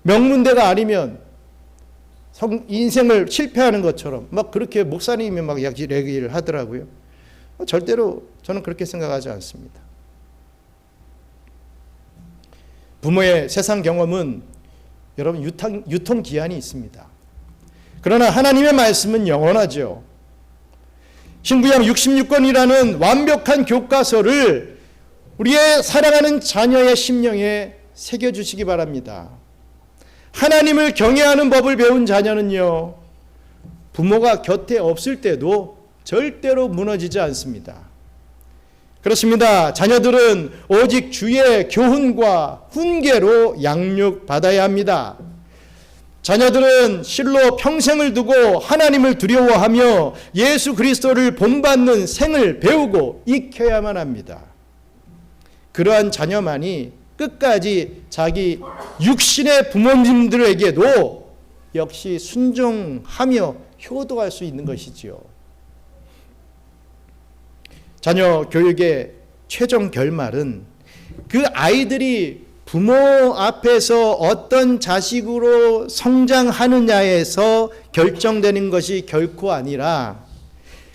명문대가 아니면 인생을 실패하는 것처럼 막 그렇게 목사님이 막 얘기를 하더라고요. 절대로 저는 그렇게 생각하지 않습니다. 부모의 세상 경험은 여러분 유통기한이 있습니다. 그러나 하나님의 말씀은 영원하죠. 신구약 66권이라는 완벽한 교과서를 우리의 사랑하는 자녀의 심령에 새겨주시기 바랍니다. 하나님을 경외하는 법을 배운 자녀는요, 부모가 곁에 없을 때도 절대로 무너지지 않습니다. 그렇습니다. 자녀들은 오직 주의 교훈과 훈계로 양육받아야 합니다. 자녀들은 실로 평생을 두고 하나님을 두려워하며 예수 그리스도를 본받는 생을 배우고 익혀야만 합니다. 그러한 자녀만이 끝까지 자기 육신의 부모님들에게도 역시 순종하며 효도할 수 있는 것이지요. 자녀 교육의 최종 결말은 그 아이들이 부모 앞에서 어떤 자식으로 성장하느냐에서 결정되는 것이 결코 아니라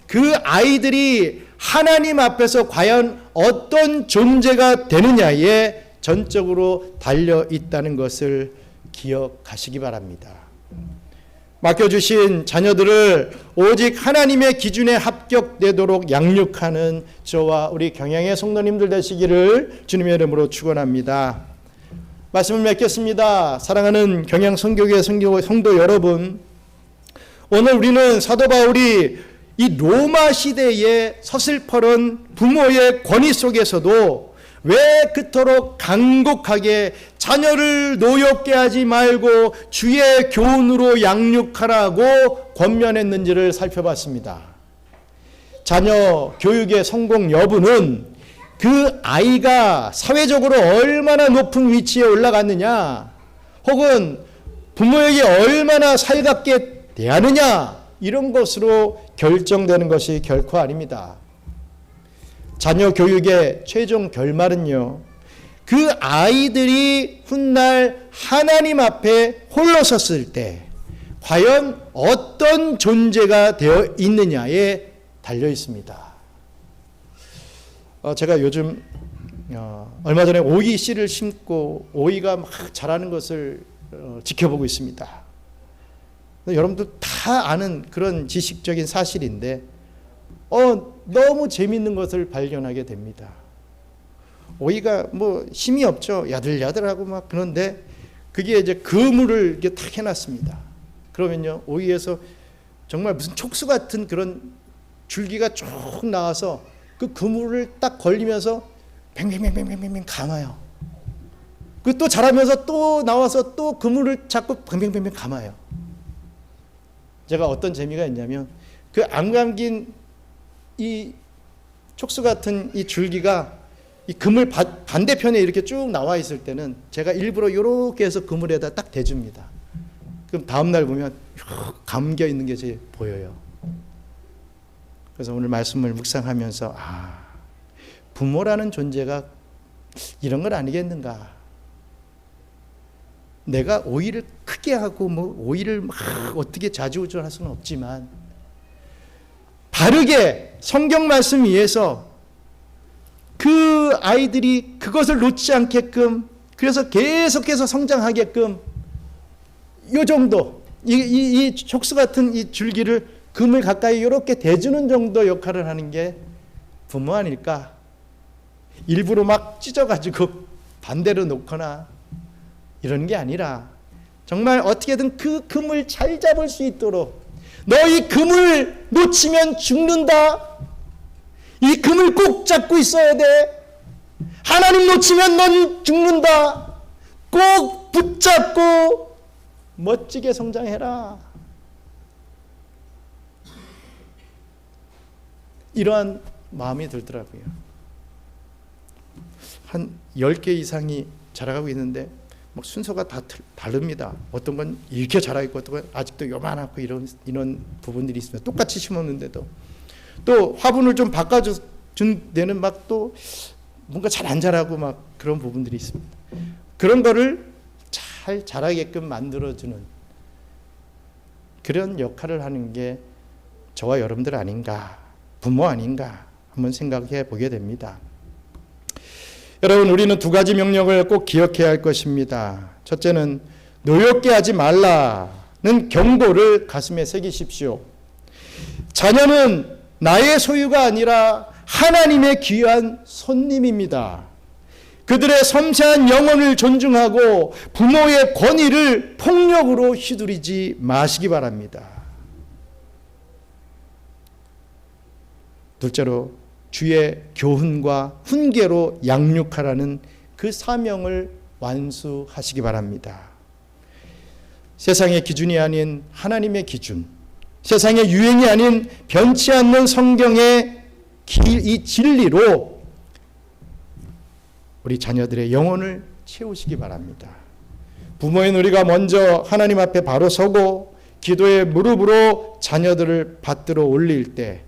그 아이들이 하나님 앞에서 과연 어떤 존재가 되느냐에 전적으로 달려 있다는 것을 기억하시기 바랍니다. 맡겨주신 자녀들을 오직 하나님의 기준에 합격되도록 양육하는 저와 우리 경양의 성도님들 되시기를 주님의 이름으로 축원합니다. 말씀을 맺겠습니다. 사랑하는 경양 선교회 성도 여러분, 오늘 우리는 사도 바울이 이 로마 시대의 서슬퍼런 부모의 권위 속에서도 왜 그토록 간곡하게 자녀를 노엽게 하지 말고 주의 교훈으로 양육하라고 권면했는지를 살펴봤습니다. 자녀 교육의 성공 여부는 그 아이가 사회적으로 얼마나 높은 위치에 올라갔느냐, 혹은 부모에게 얼마나 살갑게 대하느냐, 이런 것으로 결정되는 것이 결코 아닙니다. 자녀 교육의 최종 결말은요, 그 아이들이 훗날 하나님 앞에 홀로 섰을 때 과연 어떤 존재가 되어 있느냐에 달려 있습니다. 제가 요즘 얼마 전에 오이 씨를 심고 오이가 막 자라는 것을 지켜보고 있습니다. 여러분들 다 아는 그런 지식적인 사실인데 너무 재미있는 것을 발견하게 됩니다. 오이가 뭐 힘이 없죠. 야들야들하고 막 그런데 그게 이제 그물을 이렇게 탁 해놨습니다. 그러면요, 오이에서 정말 무슨 촉수 같은 그런 줄기가 쭉 나와서 그 그물을 딱 걸리면서 뱅뱅뱅뱅뱅뱅 감아요. 그 또 자라면서 또 나와서 또 그물을 잡고 뱅뱅뱅뱅 감아요. 제가 어떤 재미가 있냐면 그 안 감긴 이 촉수 같은 이 줄기가 이 그물 반대편에 이렇게 쭉 나와 있을 때는 제가 일부러 이렇게 해서 그물에다 딱 대줍니다. 그럼 다음날 보면 감겨 있는 게 제 보여요. 그래서 오늘 말씀을 묵상하면서 부모라는 존재가 이런 건 아니겠는가. 내가 오이를 크게 하고 뭐 오이를 막 어떻게 좌지우지할 수는 없지만 바르게 성경 말씀 위에서 그 아이들이 그것을 놓지 않게끔, 그래서 계속해서 성장하게끔 이 정도 이 촉수 같은 이 줄기를 그물 가까이 이렇게 대주는 정도 역할을 하는 게 부모 아닐까. 일부러 막 찢어가지고 반대로 놓거나 이런 게 아니라 정말 어떻게든 그 그물 잘 잡을 수 있도록, 너 이 그물 놓치면 죽는다, 이 그물 꼭 잡고 있어야 돼, 하나님 놓치면 넌 죽는다, 꼭 붙잡고 멋지게 성장해라. 이러한 마음이 들더라고요. 한 10개 이상이 자라가고 있는데 막 순서가 다 다릅니다. 어떤 건 이렇게 자라있고 어떤 건 아직도 요만하고 이런 부분들이 있습니다. 똑같이 심었는데도 또 화분을 좀 바꿔준 데는 막 또 뭔가 잘 안 자라고 막 그런 부분들이 있습니다. 그런 거를 잘 자라게끔 만들어주는 그런 역할을 하는 게 저와 여러분들 아닌가, 부모 아닌가 한번 생각해 보게 됩니다. 여러분, 우리는 두 가지 명령을 꼭 기억해야 할 것입니다. 첫째는 노엽게 하지 말라는 경고를 가슴에 새기십시오. 자녀는 나의 소유가 아니라 하나님의 귀한 손님입니다. 그들의 섬세한 영혼을 존중하고 부모의 권위를 폭력으로 휘두르지 마시기 바랍니다. 둘째로 주의 교훈과 훈계로 양육하라는 그 사명을 완수하시기 바랍니다. 세상의 기준이 아닌 하나님의 기준, 세상의 유행이 아닌 변치 않는 성경의 이 진리로 우리 자녀들의 영혼을 채우시기 바랍니다. 부모인 우리가 먼저 하나님 앞에 바로 서고 기도의 무릎으로 자녀들을 받들어 올릴 때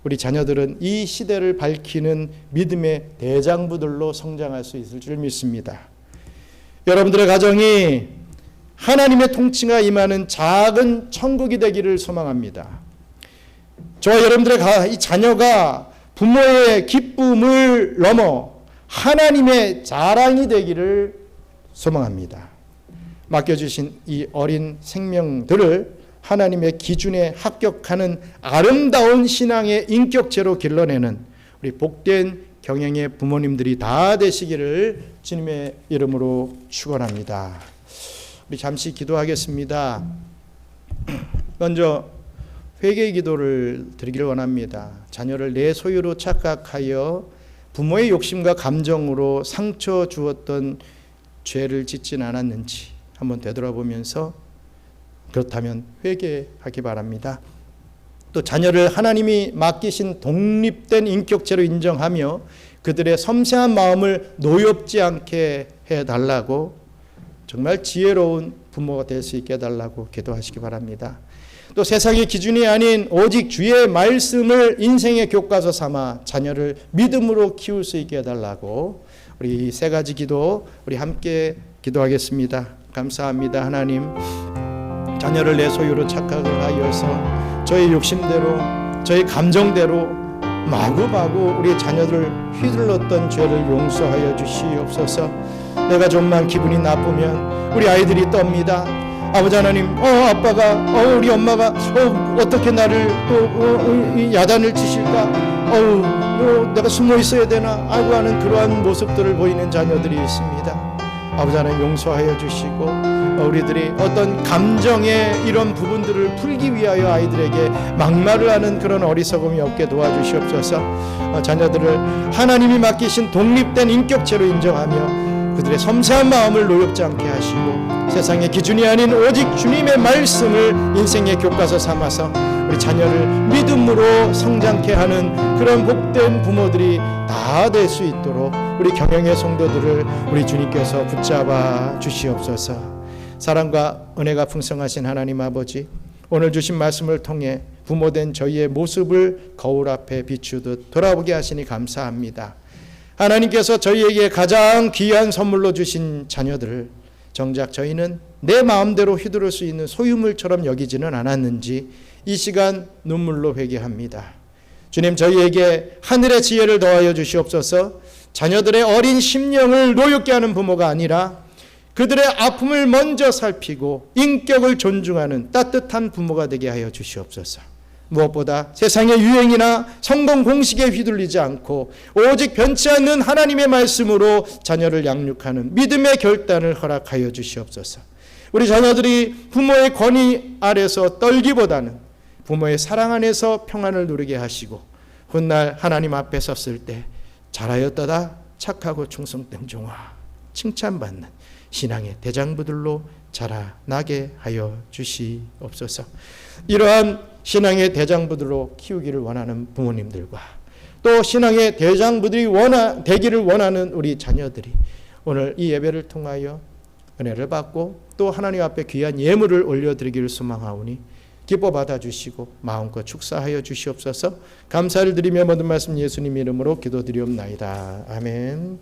우리 자녀들은 이 시대를 밝히는 믿음의 대장부들로 성장할 수 있을 줄 믿습니다. 여러분들의 가정이 하나님의 통치가 임하는 작은 천국이 되기를 소망합니다. 저와 여러분들의 이 자녀가 부모의 기쁨을 넘어 하나님의 자랑이 되기를 소망합니다. 맡겨주신 이 어린 생명들을 하나님의 기준에 합격하는 아름다운 신앙의 인격체로 길러내는 우리 복된 경영의 부모님들이 다 되시기를 주님의 이름으로 축원합니다. 우리 잠시 기도하겠습니다. 먼저 회개의 기도를 드리기를 원합니다. 자녀를 내 소유로 착각하여 부모의 욕심과 감정으로 상처 주었던 죄를 짓진 않았는지 한번 되돌아보면서 그렇다면 회개하기 바랍니다. 또 자녀를 하나님이 맡기신 독립된 인격체로 인정하며 그들의 섬세한 마음을 노엽지 않게 해달라고, 정말 지혜로운 부모가 될 수 있게 해달라고 기도하시기 바랍니다. 또 세상의 기준이 아닌 오직 주의 말씀을 인생의 교과서 삼아 자녀를 믿음으로 키울 수 있게 해달라고, 우리 세 가지 기도 우리 함께 기도하겠습니다. 감사합니다. 하나님, 자녀를 내 소유로 착각을 하여서 저희 욕심대로 저희 감정대로 마구마구 우리 자녀들을 휘둘렀던 죄를 용서하여 주시옵소서. 내가 좀만 기분이 나쁘면 우리 아이들이 떱니다. 아버지 하나님, 아빠가, 우리 엄마가, 어떻게 나를 또 야단을 치실까? 내가 숨어 있어야 되나? 아이고 하는 그러한 모습들을 보이는 자녀들이 있습니다. 아버지 하나님, 용서하여 주시고 우리들이 어떤 감정의 이런 부분들을 풀기 위하여 아이들에게 막말을 하는 그런 어리석음이 없게 도와주시옵소서. 자녀들을 하나님이 맡기신 독립된 인격체로 인정하며 그들의 섬세한 마음을 노엽지 않게 하시고 세상의 기준이 아닌 오직 주님의 말씀을 인생의 교과서 삼아서 우리 자녀를 믿음으로 성장케 하는 그런 복된 부모들이 다 될 수 있도록 우리 경영의 성도들을 우리 주님께서 붙잡아 주시옵소서. 사랑과 은혜가 풍성하신 하나님 아버지, 오늘 주신 말씀을 통해 부모된 저희의 모습을 거울 앞에 비추듯 돌아보게 하시니 감사합니다. 하나님께서 저희에게 가장 귀한 선물로 주신 자녀들을 정작 저희는 내 마음대로 휘두를 수 있는 소유물처럼 여기지는 않았는지 이 시간 눈물로 회개합니다. 주님, 저희에게 하늘의 지혜를 더하여 주시옵소서. 자녀들의 어린 심령을 노엽게 하는 부모가 아니라 그들의 아픔을 먼저 살피고 인격을 존중하는 따뜻한 부모가 되게 하여 주시옵소서. 무엇보다 세상의 유행이나 성공 공식에 휘둘리지 않고 오직 변치 않는 하나님의 말씀으로 자녀를 양육하는 믿음의 결단을 허락하여 주시옵소서. 우리 자녀들이 부모의 권위 아래서 떨기보다는 부모의 사랑 안에서 평안을 누리게 하시고 훗날 하나님 앞에 섰을 때 잘하였다다 착하고 충성된 종아 칭찬받는 신앙의 대장부들로 자라나게 하여 주시옵소서. 이러한 신앙의 대장부들로 키우기를 원하는 부모님들과 또 신앙의 대장부들이 되기를 원하는 우리 자녀들이 오늘 이 예배를 통하여 은혜를 받고 또 하나님 앞에 귀한 예물을 올려드리기를 소망하오니 기뻐 받아주시고 마음껏 축사하여 주시옵소서. 감사를 드리며 모든 말씀 예수님 이름으로 기도드리옵나이다. 아멘.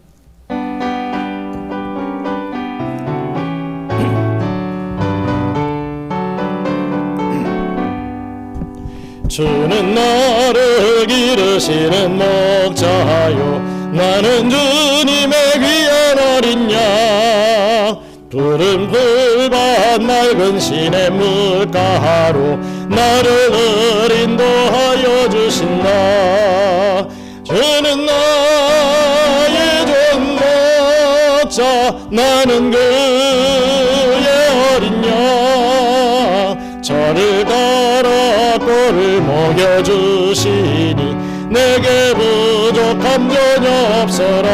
주는 나를 기르시는 목자요, 나는 주님의 귀한 어린 양. 푸른 풀밭 맑은 시냇 물가로 나를 인도하여 주신다. 주는 나의 좋은 목자, 나는 그의 어린 양. 저를 따라 꼴을 먹여주시니 내 부족함 전혀 없어라.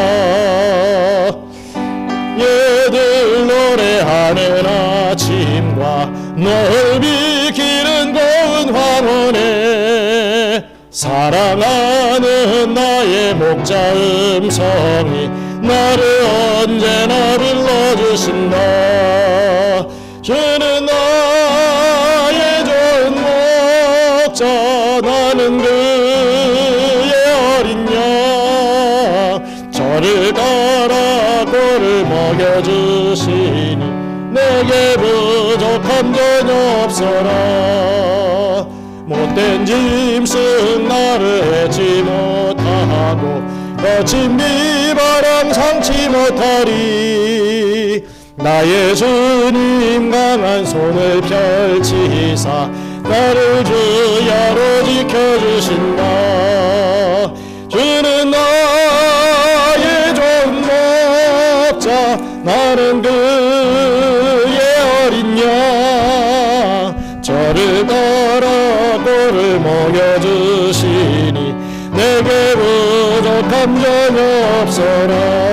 얘들 노래하는 아침과 넓이 기른 고운 황혼에 사랑하는 나의 목자 음성이 나를 언제나 불러주신다. 주는 나의 좋은 목자, 나는 그의 어린 양. 저를 따라 꼴을 먹여주시니 내게 부족함 전혀 없어라. 못된 짐승 나를 해치 못하고 거친 비바람 상치 못하리. 나의 주님 강한 손을 펼치사 나를 주야로 지켜주신다. 주는 나의 좋은 목자, 나는 그의 어린 양. 저를 따라 꼴을 먹여주시니 내게 부족함 전혀 없어라.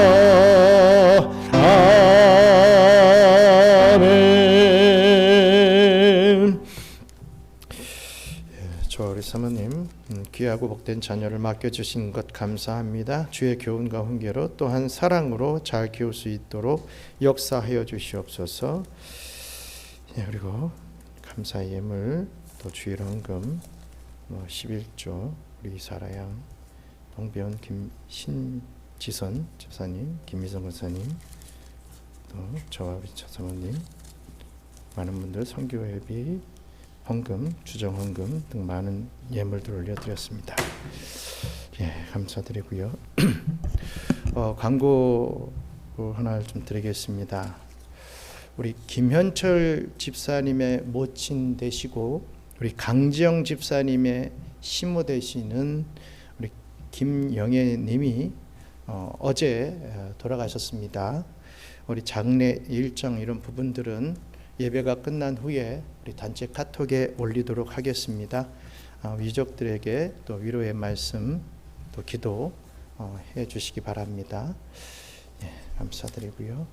아멘. 저 우리 사모님 귀하고 복된 자녀를 맡겨주신 것 감사합니다. 주의 교훈과 훈계로 또한 사랑으로 잘 키울 수 있도록 역사하여 주시옵소서. 그리고 감사의 예물 또 주일 헌금 11조 우리 사라양 동배원 신지선 집사님, 김미성 권사님, 또 저와 우리 차사모님, 많은 분들 선교회비, 헌금, 주정 헌금 등 많은 예물들 올려드렸습니다. 감사드리고요. 광고 하나 좀 드리겠습니다. 우리 김현철 집사님의 모친 되시고 우리 강지영 집사님의 시모 되시는 우리 김영애 님이 어제 돌아가셨습니다. 우리 장례 일정 이런 부분들은 예배가 끝난 후에 우리 단체 카톡에 올리도록 하겠습니다. 위족들에게 또 위로의 말씀 또 기도 해 주시기 바랍니다. 감사드리고요.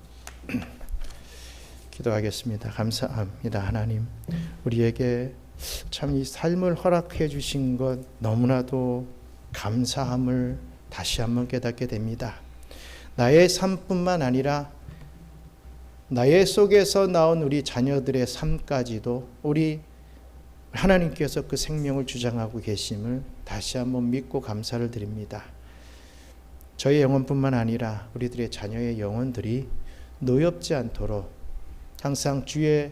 기도하겠습니다. 감사합니다. 하나님, 우리에게 참 이 삶을 허락해 주신 것 너무나도 감사함을 다시 한번 깨닫게 됩니다. 나의 삶뿐만 아니라 나의 속에서 나온 우리 자녀들의 삶까지도 우리 하나님께서 그 생명을 주장하고 계심을 다시 한번 믿고 감사를 드립니다. 저의 영혼뿐만 아니라 우리들의 자녀의 영혼들이 노엽지 않도록 항상 주의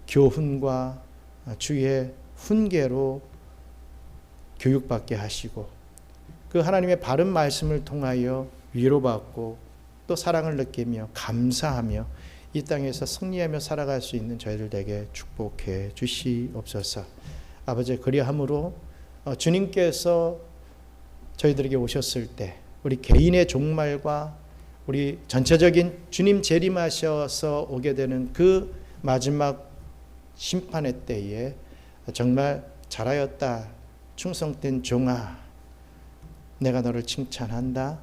교훈과 주의 훈계로 교육받게 하시고 그 하나님의 바른 말씀을 통하여 위로받고 또 사랑을 느끼며 감사하며 이 땅에서 승리하며 살아갈 수 있는 저희들에게 축복해 주시옵소서. 아버지, 그리함으로 주님께서 저희들에게 오셨을 때 우리 개인의 종말과 우리 전체적인 주님 재림하셔서 오게 되는 그 마지막 심판의 때에 정말 잘하였다 충성된 종아, 내가 너를 칭찬한다,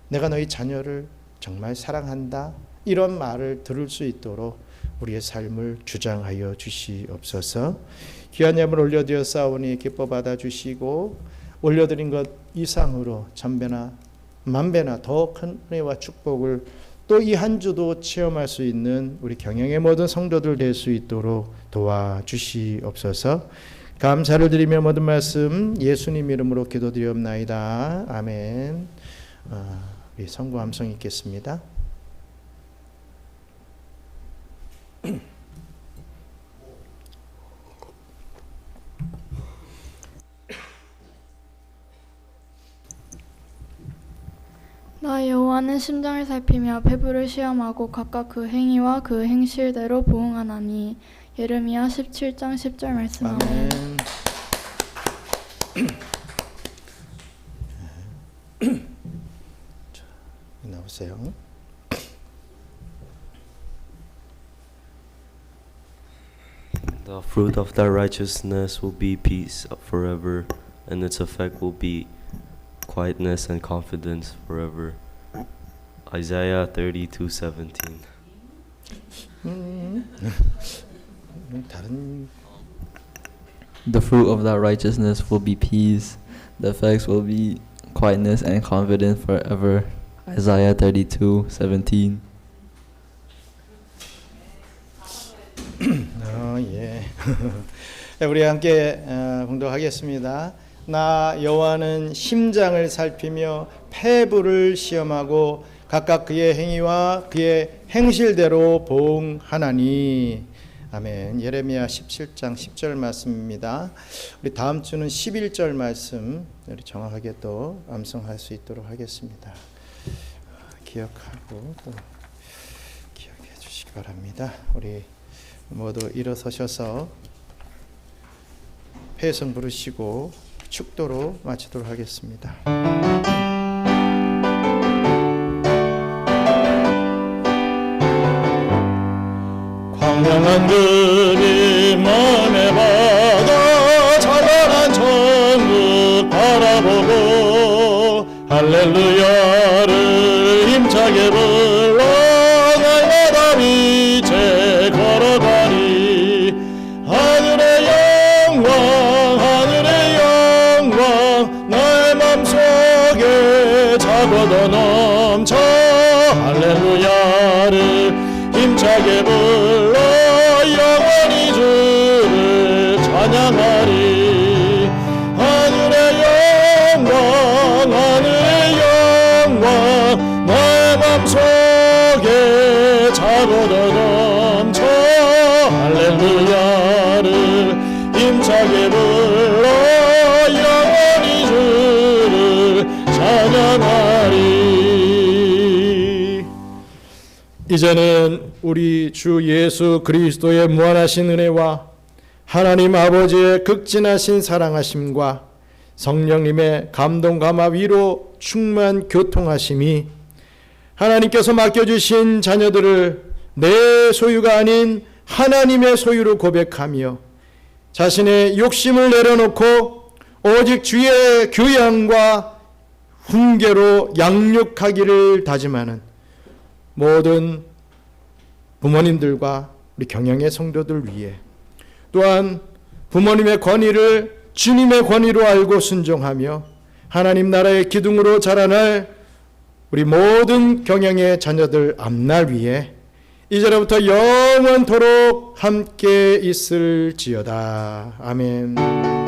내가 너희 자녀를 정말 사랑한다, 이런 말을 들을 수 있도록 우리의 삶을 주장하여 주시옵소서. 귀한 예물 올려드렸사오니 기뻐 받아주시고 올려드린 것 이상으로 천배나 만배나 더 큰 은혜와 축복을 또 이 한 주도 체험할 수 있는 우리 경영의 모든 성도들 될 수 있도록 도와주시옵소서. 감사를 드리며 모든 말씀 예수님 이름으로 기도드리옵나이다. 아멘. 우리 성구 함성 읽겠습니다. 나 여호와는 심장을 살피며 폐부를 시험하고 각각 그 행위와 그 행실대로 보응하나니. 예레미야 17장 10절 말씀. 아멘. 자, 나오세요. The fruit of thy righteousness will be peace forever, and its effect will be quietness and confidence forever. Isaiah 32:17. 다른 The fruit of that righteousness will be peace. The effects will be quietness and confidence forever. Isaiah 32:17. 예. 우리 함께 봉독하겠습니다. 나 여호와는 심장을 살피며 폐부를 시험하고 각각 그의 행위와 그의 행실대로 보응하나니. 아멘. 예레미야 17장 10절 말씀입니다. 우리 다음 주는 11절 말씀 우리 정확하게 또 암송할 수 있도록 하겠습니다. 기억하고 또 기억해 주시기 바랍니다. 우리 모두 일어서셔서 회성 부르시고 축도로 마치도록 하겠습니다. 광명한 그리 맘에 받아 찬란한 천국 바라보고 할렐루야를 힘차게 불러 날마다 빛에 걸어가리. 하늘의 영광 나의 맘속에 차고도 넘쳐 할렐루야를 힘차게 불러 영원히 주를 찬양하리. 하늘의 영광 나의 맘속에 차고도 넘쳐 할렐루야를 힘차게 불러 영원히 주를 찬양하리. 이제는 우리 주 예수 그리스도의 무한하신 은혜와 하나님 아버지의 극진하신 사랑하심과 성령님의 감동 감화 위로 충만 교통하심이 하나님께서 맡겨주신 자녀들을 내 소유가 아닌 하나님의 소유로 고백하며 자신의 욕심을 내려놓고 오직 주의 교양과 훈계로 양육하기를 다짐하는 모든 부모님들과 우리 경영의 성도들 위해, 또한 부모님의 권위를 주님의 권위로 알고 순종하며 하나님 나라의 기둥으로 자라날 우리 모든 경영의 자녀들 앞날 위해 이제로부터 영원토록 함께 있을지어다. 아멘.